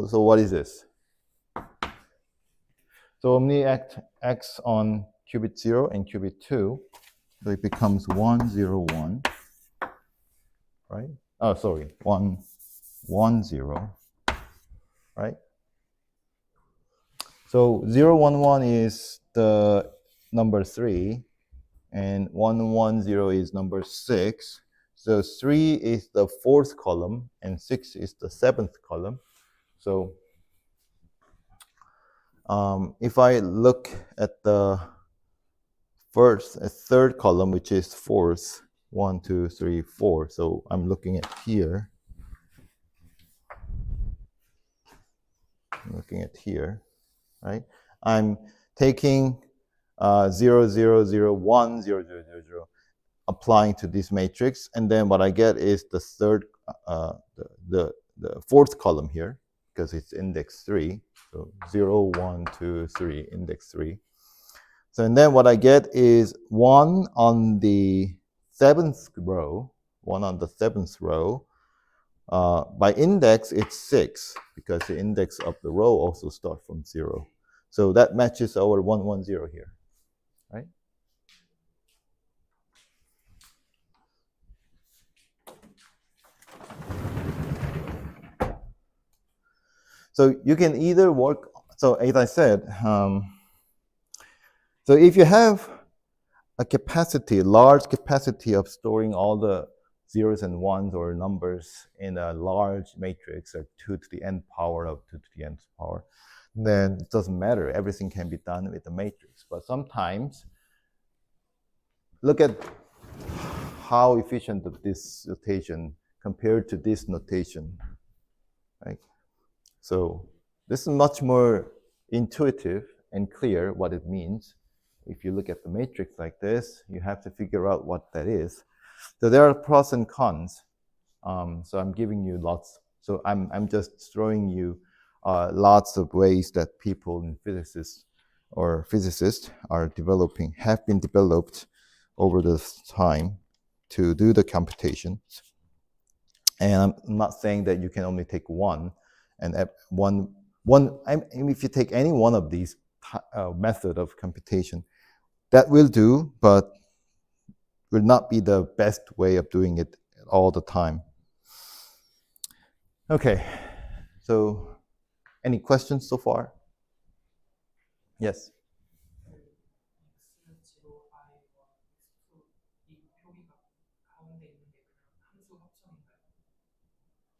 So what is this? So omni acts on qubit 0 and qubit 2. So it becomes 1, 0, 1. Right? Oh, sorry, 1, 1, 0. Right? So 0, 1, 1 is the number 3, and 1, 1, 0 is number 6. So 3 is the 4th column, and 6 is the 7th column. So if I look at the third column, which is 4th, 1, 2, 3, 4. So I'm looking at here. Right? I'm taking 0, 0, 0, 1, 0, 0, 0, 0, applying to this matrix, and then what I get is the the 4th column here, because it's index 3. So 0, 1, 2, 3, index 3. So and then what I get is 1 on the 7th row, 1 on the 7th row. By index, it's 6, because the index of the row also starts from 0. So that matches our 1, 1, 0 here, right? So you can either work, so as I said, so if you have a capacity, large capacity of storing all the zeros and ones or numbers in a large matrix, like 2 to the n power of 2 to the nth power, then it doesn't matter. Everything can be done with the matrix. But sometimes, look at how efficient this notation compared to this notation, right? So this is much more intuitive and clear what it means. If you look at the matrix like this, you have to figure out what that is. So there are pros and cons. So I'm giving you lots. So I'm just throwing you lots of ways that people in physicists are developing, have been developed over this time to do the computations. And I'm not saying that you can only take one, and if you take any one of these method of computation, that will do, but will not be the best way of doing it all the time. Okay, so any questions so far? Yes.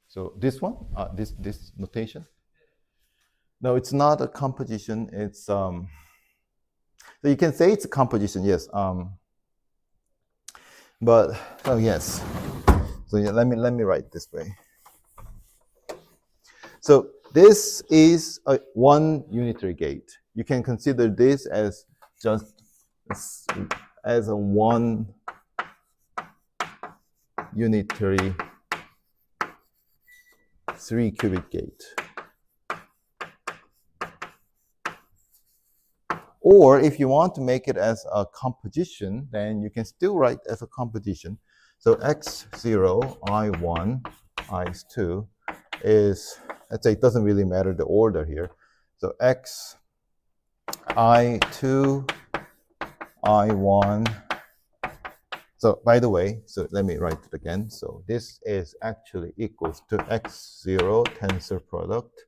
So this one, this notation? No, it's not a composition. It's so you can say it's a composition, yes. But oh yes. So yeah, let me write this way. So this is one unitary gate. You can consider this as just as a one unitary 3-qubit gate. Or if you want to make it as a composition, then you can still write as a composition. So x0, I1, I2 is, let's say it doesn't really matter the order here. So x, I2, I1. So by the way, so let me write it again. So this is actually equals to x0 tensor product,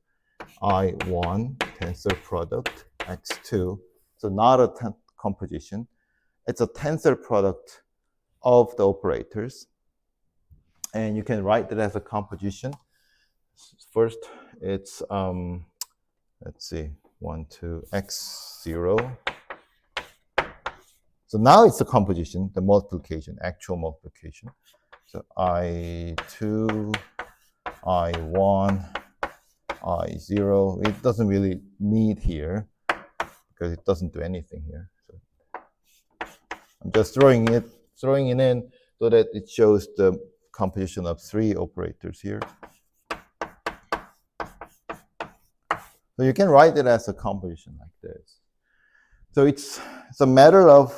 I1 tensor product, x2. So not a composition. It's a tensor product of the operators. And you can write it as a composition. First, it's, let's see, 1, 2, x0. So now it's a composition, the multiplication, actual multiplication. So I2, I1, I0. It doesn't really need here because it doesn't do anything here. So I'm just throwing it in so that it shows the composition of 3 operators here. So you can write it as a composition like this. So it's a matter of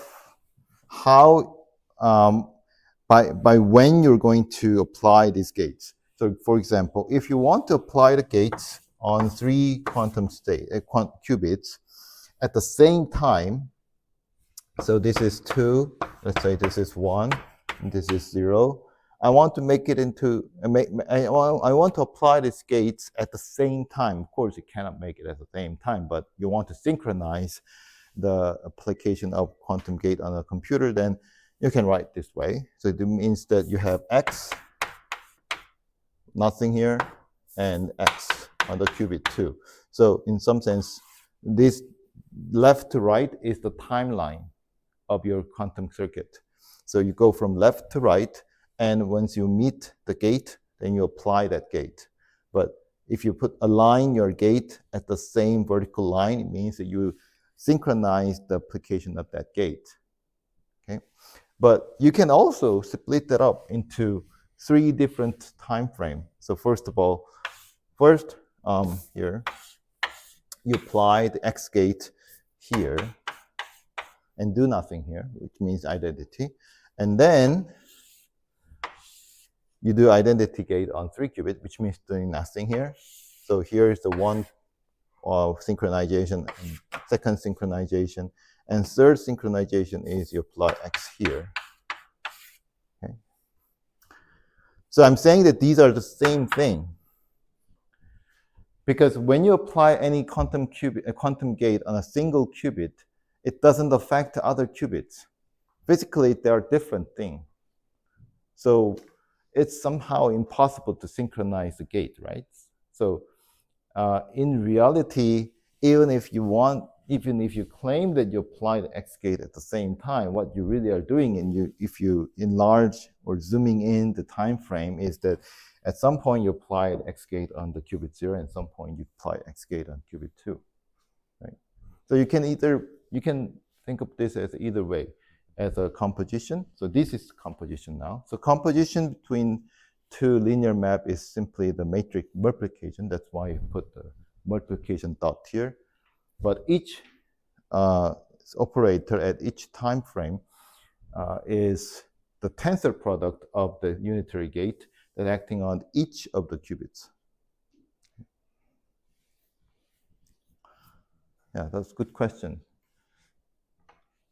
how, by when you're going to apply these gates. So for example, if you want to apply the gates on 3 quantum qubits at the same time, so this is 2, let's say this is 1, and this is 0. I want to make it into, I want to apply these gates at the same time. Of course, you cannot make it at the same time, but you want to synchronize the application of quantum gate on a computer, then you can write this way. So it means that you have X, nothing here, and X on the qubit 2. So in some sense, this left to right is the timeline of your quantum circuit. So you go from left to right, and once you meet the gate, then you apply that gate. But if you align your gate at the same vertical line, it means that you synchronize the application of that gate. Okay, but you can also split that up into 3 different time frames. So first of all, here you apply the X gate here and do nothing here, which means identity, and then you do identity gate on 3 qubit, which means doing nothing here. So here is the 1 synchronization, and 2nd synchronization, and 3rd synchronization is you apply X here. Okay. So I'm saying that these are the same thing, because when you apply any quantum gate on a single qubit, it doesn't affect other qubits. Physically, they are different things. So it's somehow impossible to synchronize the gate, right? So in reality, even if you claim that you apply the X gate at the same time, what you really are doing, and if you enlarge or zooming in the time frame, is that at some point you apply the X gate on the qubit 0, and at some point you apply X gate on qubit 2, right? So you can think of this as either way, as a composition. So this is composition now. So composition between 2 linear map is simply the matrix multiplication. That's why I put the multiplication dot here. But each operator at each time frame is the tensor product of the unitary gate that acting on each of the qubits. Yeah, that's a good question.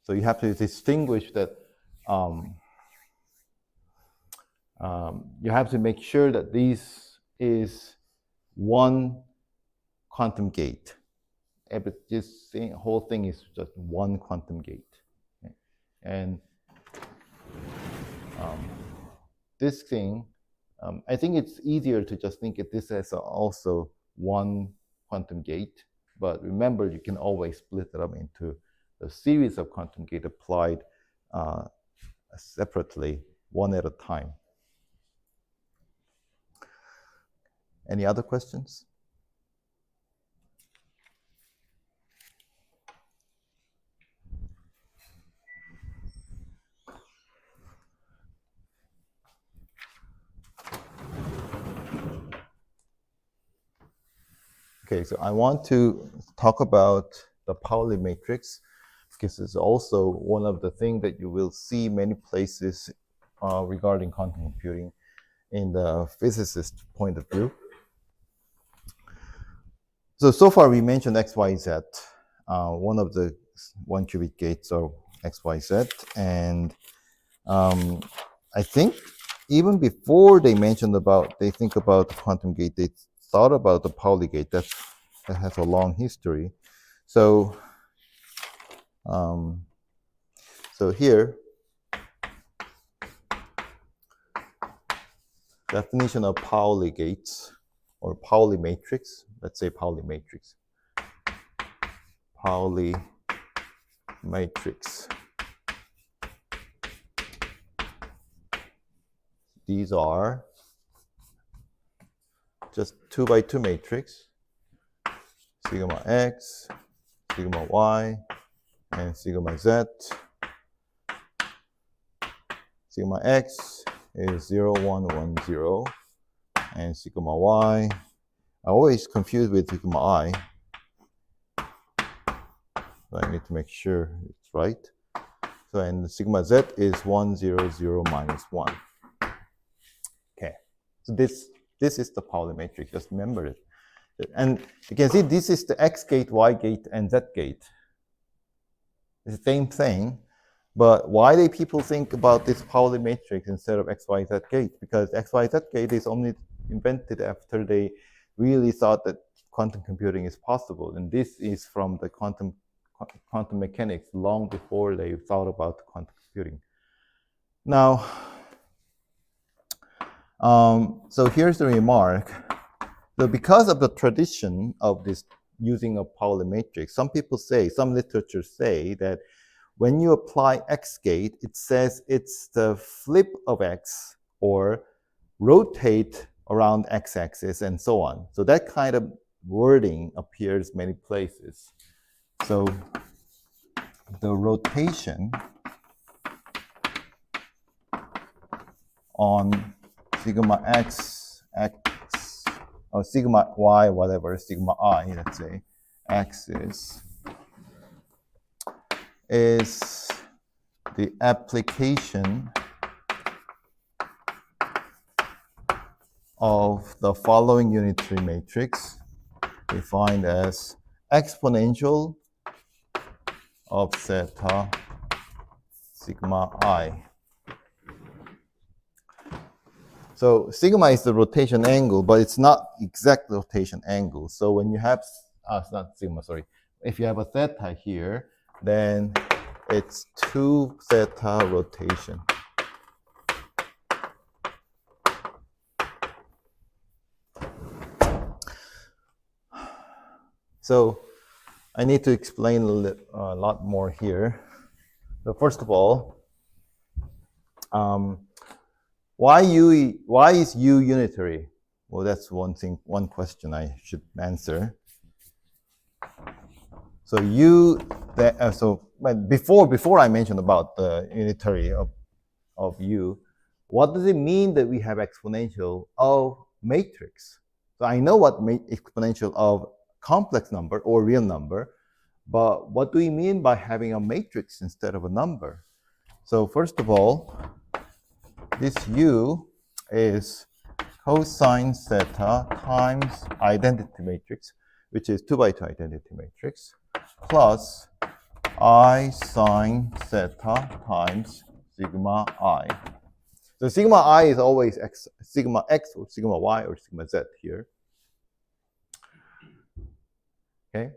So you have to distinguish that. You have to make sure that this is one quantum gate. This whole thing is just one quantum gate. Okay? And this thing, I think it's easier to just think of this as also one quantum gate. But remember, you can always split it up into a series of quantum gates applied separately, one at a time. Any other questions? Okay, so I want to talk about the Pauli matrix, because it's also one of the things that you will see many places regarding quantum computing in the physicist point of view. So far we mentioned X, Y, Z. One of the 1 qubit gates are X, Y, Z. And I think even before they think about the quantum gate, they thought about the Pauli gate. That has a long history. So, so here, definition of Pauli gates or Pauli matrix. Let's say Pauli matrix. Pauli matrix. These are just 2 by 2 matrix, sigma X, sigma Y, and sigma Z. Sigma X is 0, 1, 1, 0, and sigma Y, I always confuse with sigma I, So I need to make sure it's right. So and sigma z is 1, 0, 0, minus 1. Okay. So this is the Pauli matrix. Just remember it. And you can see this is the x gate, y gate, and z gate. It's the same thing. But why do people think about this Pauli matrix instead of XYZ gate? Because XYZ gate is only invented after they really thought that quantum computing is possible. And this is from the quantum mechanics long before they thought about quantum computing. Now, so here's the remark. So because of the tradition of this using a Pauli matrix, some people say, some literature say that when you apply X gate, it says it's the flip of X or rotate around X-axis and so on. So that kind of wording appears many places. So the rotation on sigma X, or sigma Y, whatever, sigma I, let's say, axis is the application of the following unitary matrix defined as exponential of theta sigma I. So sigma is the rotation angle, but it's not exact rotation angle. So when you have, it's not sigma, sorry. If you have a theta here, then it's 2 theta rotation. So I need to explain a lot more here. So first of all, why is U unitary? Well, that's one question I should answer. So before I mentioned about the unitary of U, what does it mean that we have exponential of matrix? So I know what exponential of complex number or real number, but what do we mean by having a matrix instead of a number? So first of all, this U is cosine theta times identity matrix, which is 2 by 2 identity matrix, plus I sine theta times sigma I. So sigma I is always sigma x or sigma y or sigma z here. Okay.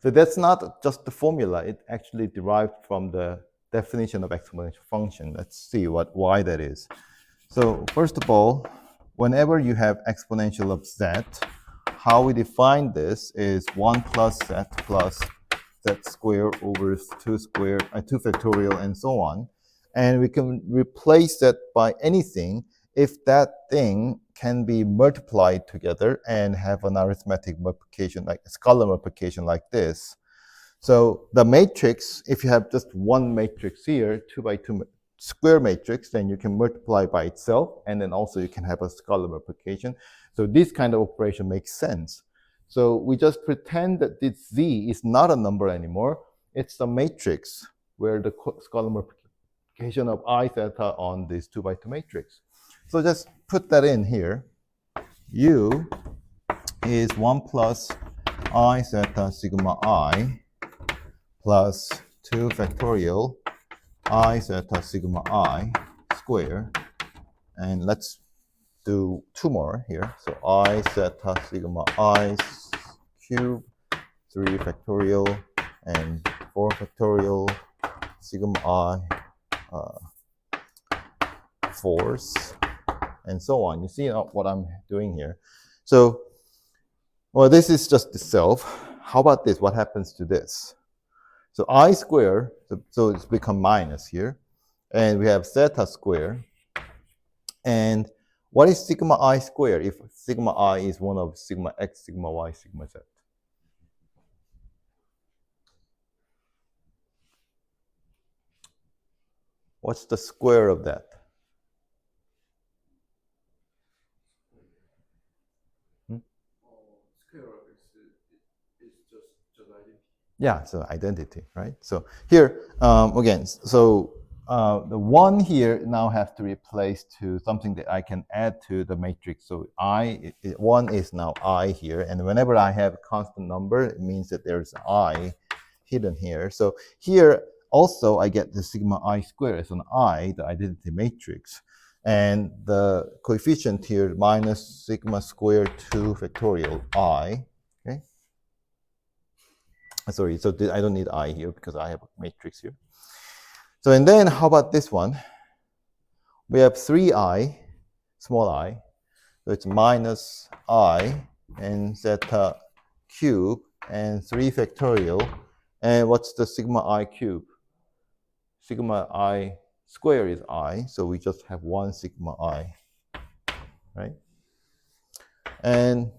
So that's not just the formula. It actually derived from the definition of exponential function. Let's see why that is. So first of all, whenever you have exponential of z, how we define this is 1 plus z plus z squared over 2 factorial and so on. And we can replace that by anything if that thing can be multiplied together and have an arithmetic multiplication, like a scalar multiplication like this. So the matrix, if you have just one matrix here, 2 by 2 square matrix, then you can multiply by itself, and then also you can have a scalar multiplication. So this kind of operation makes sense. So we just pretend that this Z is not a number anymore. It's a matrix where the scalar multiplication of I theta on this 2 by 2 matrix. So just put that in here. U is 1 plus I theta sigma I plus 2 factorial I theta sigma I square. And let's do 2 more here. So I theta sigma I cube, 3 factorial, and 4 factorial sigma I fourths, and so on. You see what I'm doing here. So, well, this is just itself. How about this? What happens to this? So I square, so it's become minus here. And we have theta square. And what is sigma I square if sigma I is one of sigma x, sigma y, sigma z? What's the square of that? Square is just Yeah, so identity, right? So here, again, so the 1 here now has to replace to something that I can add to the matrix. So 1 is now I here, and whenever I have a constant number, it means that there's I hidden here. So here also I get the sigma I squared as an I, the identity matrix. And the coefficient here minus sigma squared 2 factorial I, okay? Sorry, so I don't need I here because I have a matrix here. So, and then how about this one? We have 3I, small I, so it's minus I and zeta cube and 3 factorial. And what's the sigma I cube? Sigma I square is I, so we just have 1 sigma I, right? And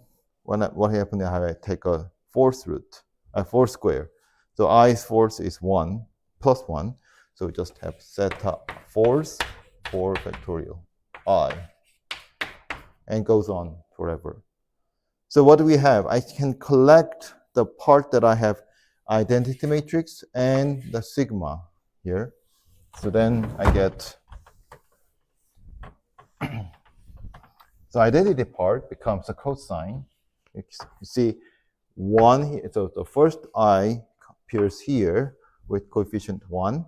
what happens if I take a fourth root, a fourth square? So I's fourth is 1 plus 1. So we just have zeta fourth 4 factorial I, and goes on forever. So what do we have? I can collect the part that I have identity matrix and the sigma here. So then I get, so identity part becomes a cosine. You see 1 here, so the first I appears here with coefficient 1,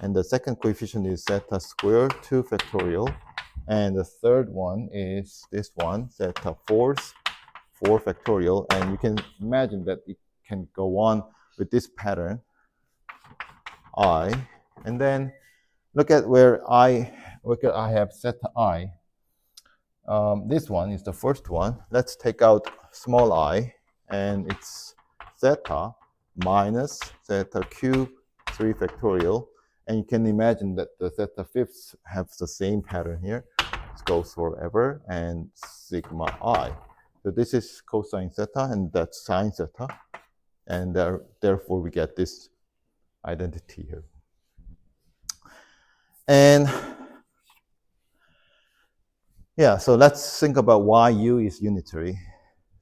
and the second coefficient is zeta squared 2 factorial, and the third one is this one, zeta fourth 4 factorial, and you can imagine that it can go on with this pattern, I, and then look at where I have zeta I. This one is the first one. Let's take out small I, and it's zeta minus zeta cube 3 factorial. And you can imagine that the zeta fifths have the same pattern here. It goes forever, and sigma I. So this is cosine zeta, and that's sine zeta. And therefore, we get this identity here. And yeah, so let's think about why U is unitary.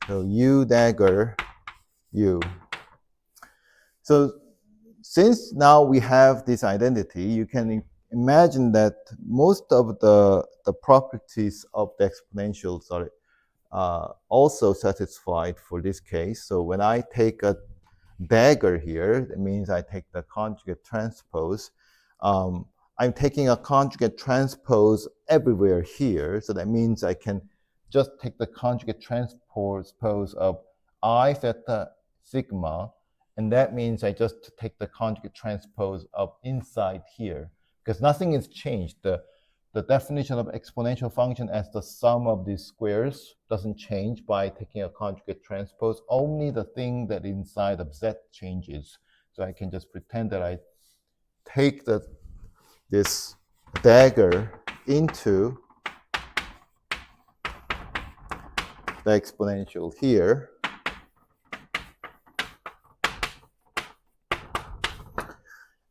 So U dagger U. So since now we have this identity, you can imagine that most of the properties of the exponentials are also satisfied for this case. So when I take a dagger here, that means I take the conjugate transpose. I'm taking a conjugate transpose everywhere here. So that means I can just take the conjugate transpose of I theta sigma, and that means I just take the conjugate transpose of inside here, because nothing is changed. The definition of exponential function as the sum of these squares doesn't change by taking a conjugate transpose. Only the thing that inside of Z changes. So I can just pretend that I take this dagger into the exponential here.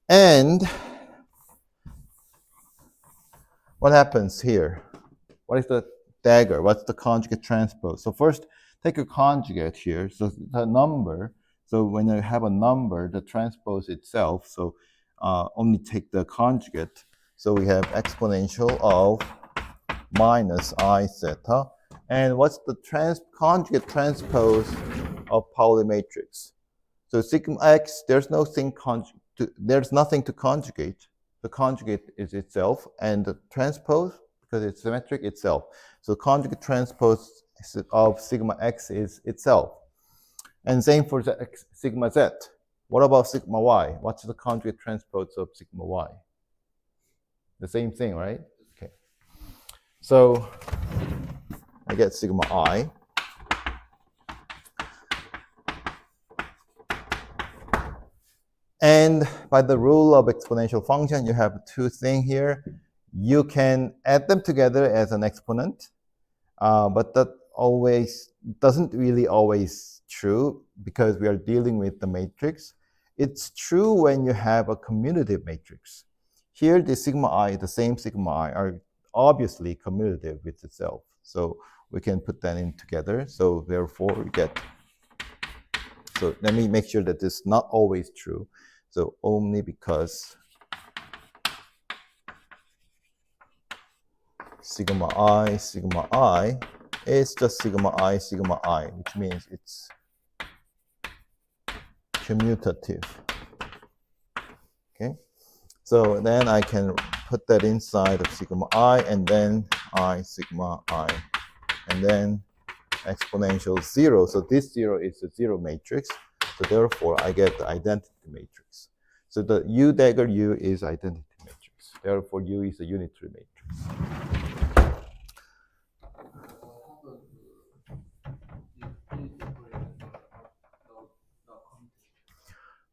And what happens here? What is the dagger? What's the conjugate transpose? So first, take a conjugate here. So the number. So when you have a number, the transpose itself. So only take the conjugate. So we have exponential of minus I theta. And what's the conjugate transpose of Pauli matrix? So sigma x, there's nothing to conjugate. The conjugate is itself, and the transpose, because it's symmetric, itself. So conjugate transpose of sigma x is itself. And same for the sigma z. What about sigma y? What's the conjugate transpose of sigma y? The same thing, right? Okay. So I get sigma I. And by the rule of exponential function, you have two things here. You can add them together as an exponent, but that doesn't really always true because we are dealing with the matrix. It's true when you have a commutative matrix. Here, the sigma I, the same sigma I, are obviously commutative with itself. So we can put that in together. So therefore, we get So let me make sure that this is not always true. So only because sigma I is just sigma I, which means it's commutative. Okay, so then I can put that inside of sigma I, and then I sigma I, and then exponential 0. So this 0 is a 0 matrix. So therefore, I get the identity matrix. So the U dagger U is identity matrix. Therefore, U is a unitary matrix.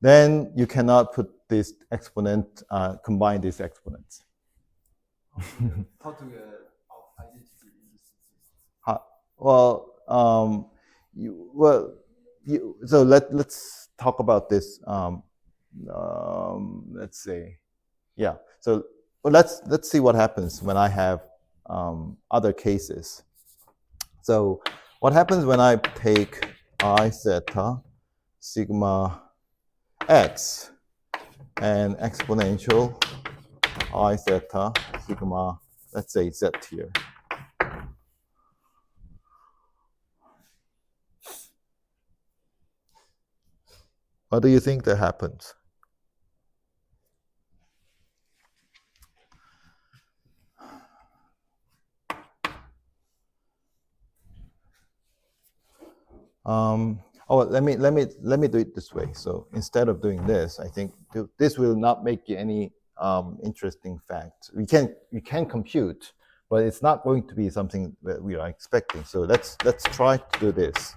Then you cannot put this exponent, combine these exponents. How to get identity in this system? So let's talk about this. Let's say, yeah. So let's see what happens when I have other cases. So what happens when I take I theta sigma x and exponential I theta sigma, let's say z here. What do you think that happens? Let me do it this way. So instead of doing this, I think this will not make you any interesting facts. We can compute, but it's not going to be something that we are expecting. So let's try to do this.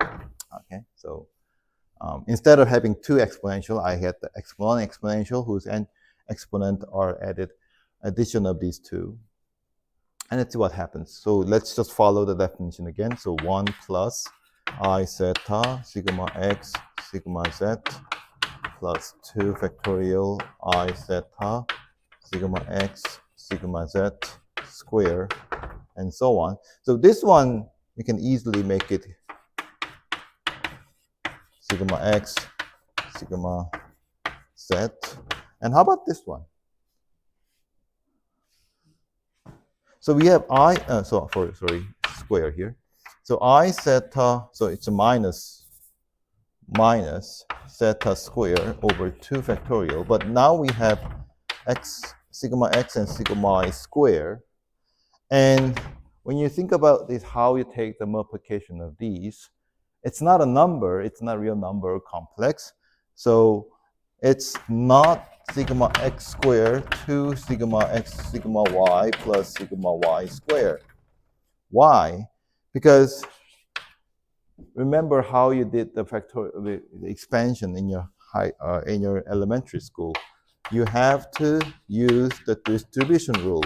Okay. So instead of having two exponential, I had the one exponential whose exponent are added addition of these two. And let's see what happens. So let's just follow the definition again. So 1 plus I theta sigma x sigma z plus 2 factorial I theta sigma x sigma z square, and so on. So this one, you can easily make it sigma x sigma z. And how about this one? So we have square here. So I theta, so it's a minus theta square over 2 factorial. But now we have sigma x and sigma I square. And when you think about this, how you take the multiplication of these, it's not a number, it's not a real number complex. So it's not sigma x squared to sigma x sigma y plus sigma y squared. Why? Because remember how you did the expansion in your elementary school. You have to use the distribution rule,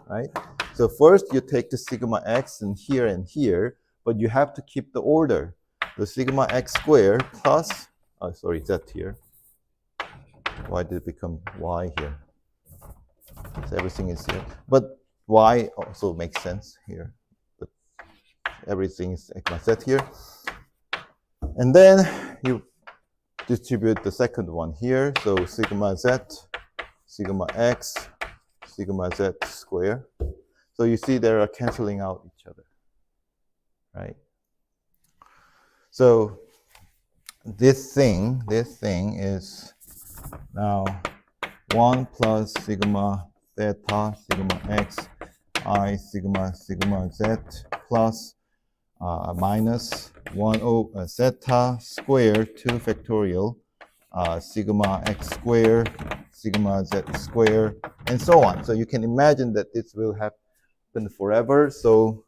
right? So first you take the sigma x and here, but you have to keep the order. The sigma x squared plus, z here. Why did it become y here? So everything is here. But y also makes sense here. But everything is z here. And then you distribute the second one here. So sigma z, sigma x, sigma z square. So you see they are canceling out each other, right? So this thing is now 1 plus sigma theta sigma x I sigma z plus minus 1 theta squared 2 factorial sigma x squared sigma z squared, and so on. So you can imagine that this will happen forever. So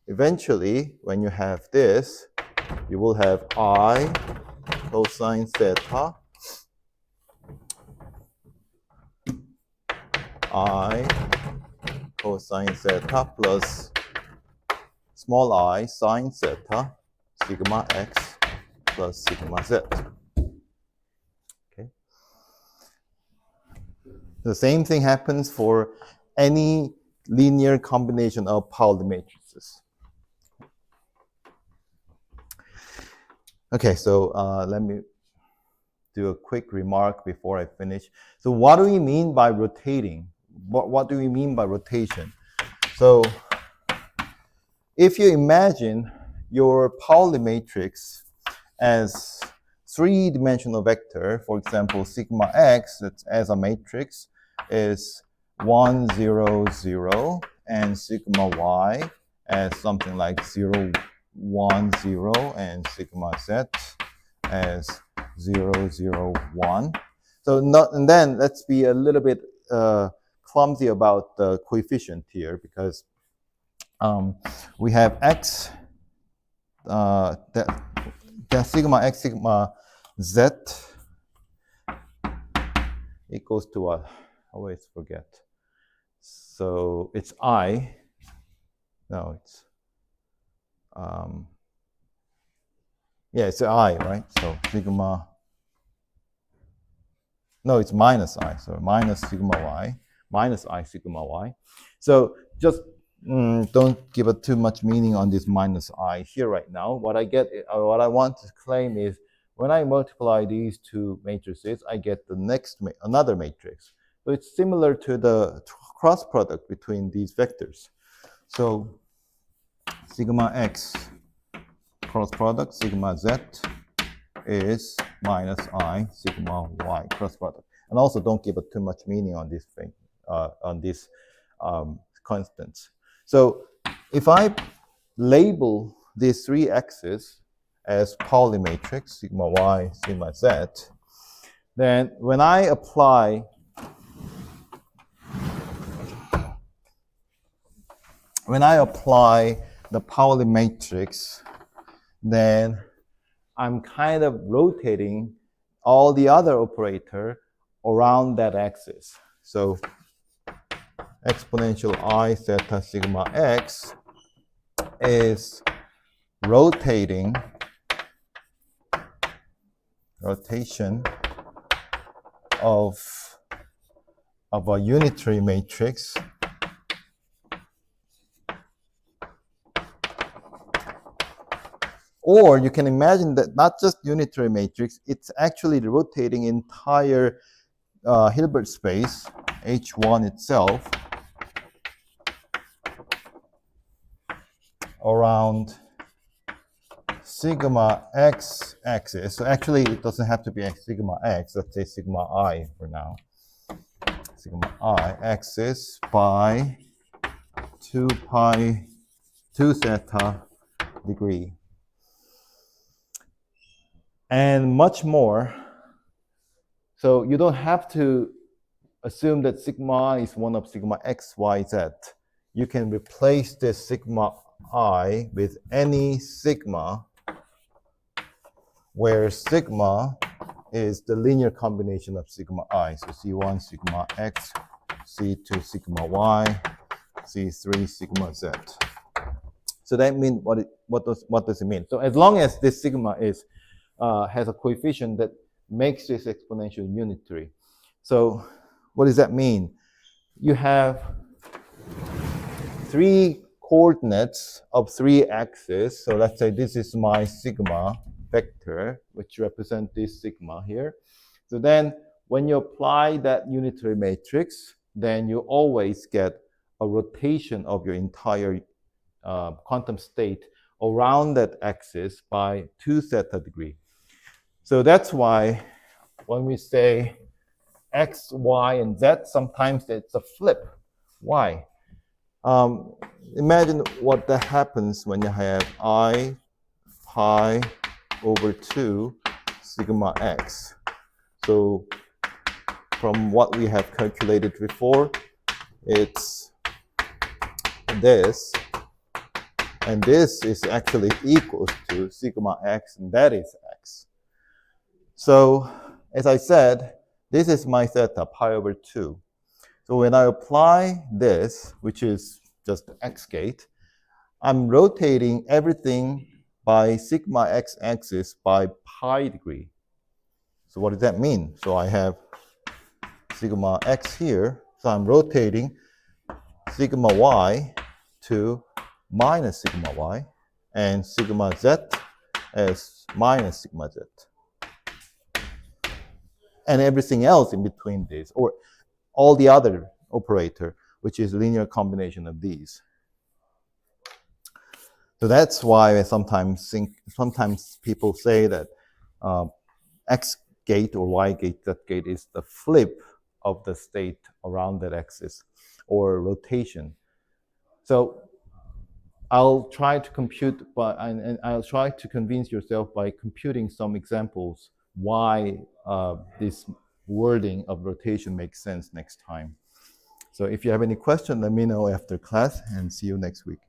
eventually, when you have this, you will have I cosine theta I cosine theta plus small I sine theta sigma x plus sigma z. Okay. The same thing happens for any linear combination of Pauli matrices. Okay, so let me do a quick remark before I finish. So what do we mean by rotating? What do we mean by rotation? So if you imagine your Pauli matrix as three-dimensional vector, for example, sigma x that's as a matrix is 1, 0, 0, and sigma y as something like 0, 1, 0, and sigma z as 0, 0, 1. So and then let's be a little bit clumsy about the coefficient here, because we have x, that sigma x sigma z equals to what? I always forget. So it's I. No, it's yeah, it's I, right? So sigma. No, it's minus I. So minus sigma y, minus I sigma y. So just don't give it too much meaning on this minus I here right now. What I want to claim is when I multiply these two matrices, I get the next another matrix. So it's similar to the cross product between these vectors. So sigma x cross product sigma z is minus I sigma y cross product. And also don't give it too much meaning on this thing, on these constants. So if I label these three x's as Pauli matrix, sigma y, sigma z, then when I apply the Pauli matrix, then I'm kind of rotating all the other operator around that axis. So exponential I theta sigma x is rotation of a unitary matrix or you can imagine that not just unitary matrix, it's actually rotating entire Hilbert space, H1 itself, around sigma x axis. So actually it doesn't have to be sigma x, let's say sigma I for now. Sigma I axis by 2 theta degree. And much more. So you don't have to assume that sigma is one of sigma x, y, z. You can replace this sigma I with any sigma where sigma is the linear combination of sigma I. So C1 sigma x, C2 sigma y, C3 sigma z. So that means what does it mean? So as long as this sigma is has a coefficient that makes this exponential unitary. So what does that mean? You have three coordinates of three axes. So let's say this is my sigma vector, which represents this sigma here. So then when you apply that unitary matrix, then you always get a rotation of your entire quantum state around that axis by 2 theta degree. So that's why when we say x, y, and z, sometimes it's a flip. Why? Imagine what that happens when you have I pi over 2 sigma x. So from what we have calculated before, it's this. And this is actually equals to sigma x, and that is x. So as I said, this is my theta, pi over 2. So when I apply this, which is just x gate, I'm rotating everything by sigma x axis by pi degree. So what does that mean? So I have sigma x here, so I'm rotating sigma y to minus sigma y, and sigma z as minus sigma z. And everything else in between this, or all the other operator, which is linear combination of these. So that's why I sometimes people say that X gate or Y gate, Z gate is the flip of the state around that axis, or rotation. So I'll try to compute, and I'll try to convince yourself by computing some examples why this wording of rotation makes sense next time. So if you have any question, let me know after class, and see you next week.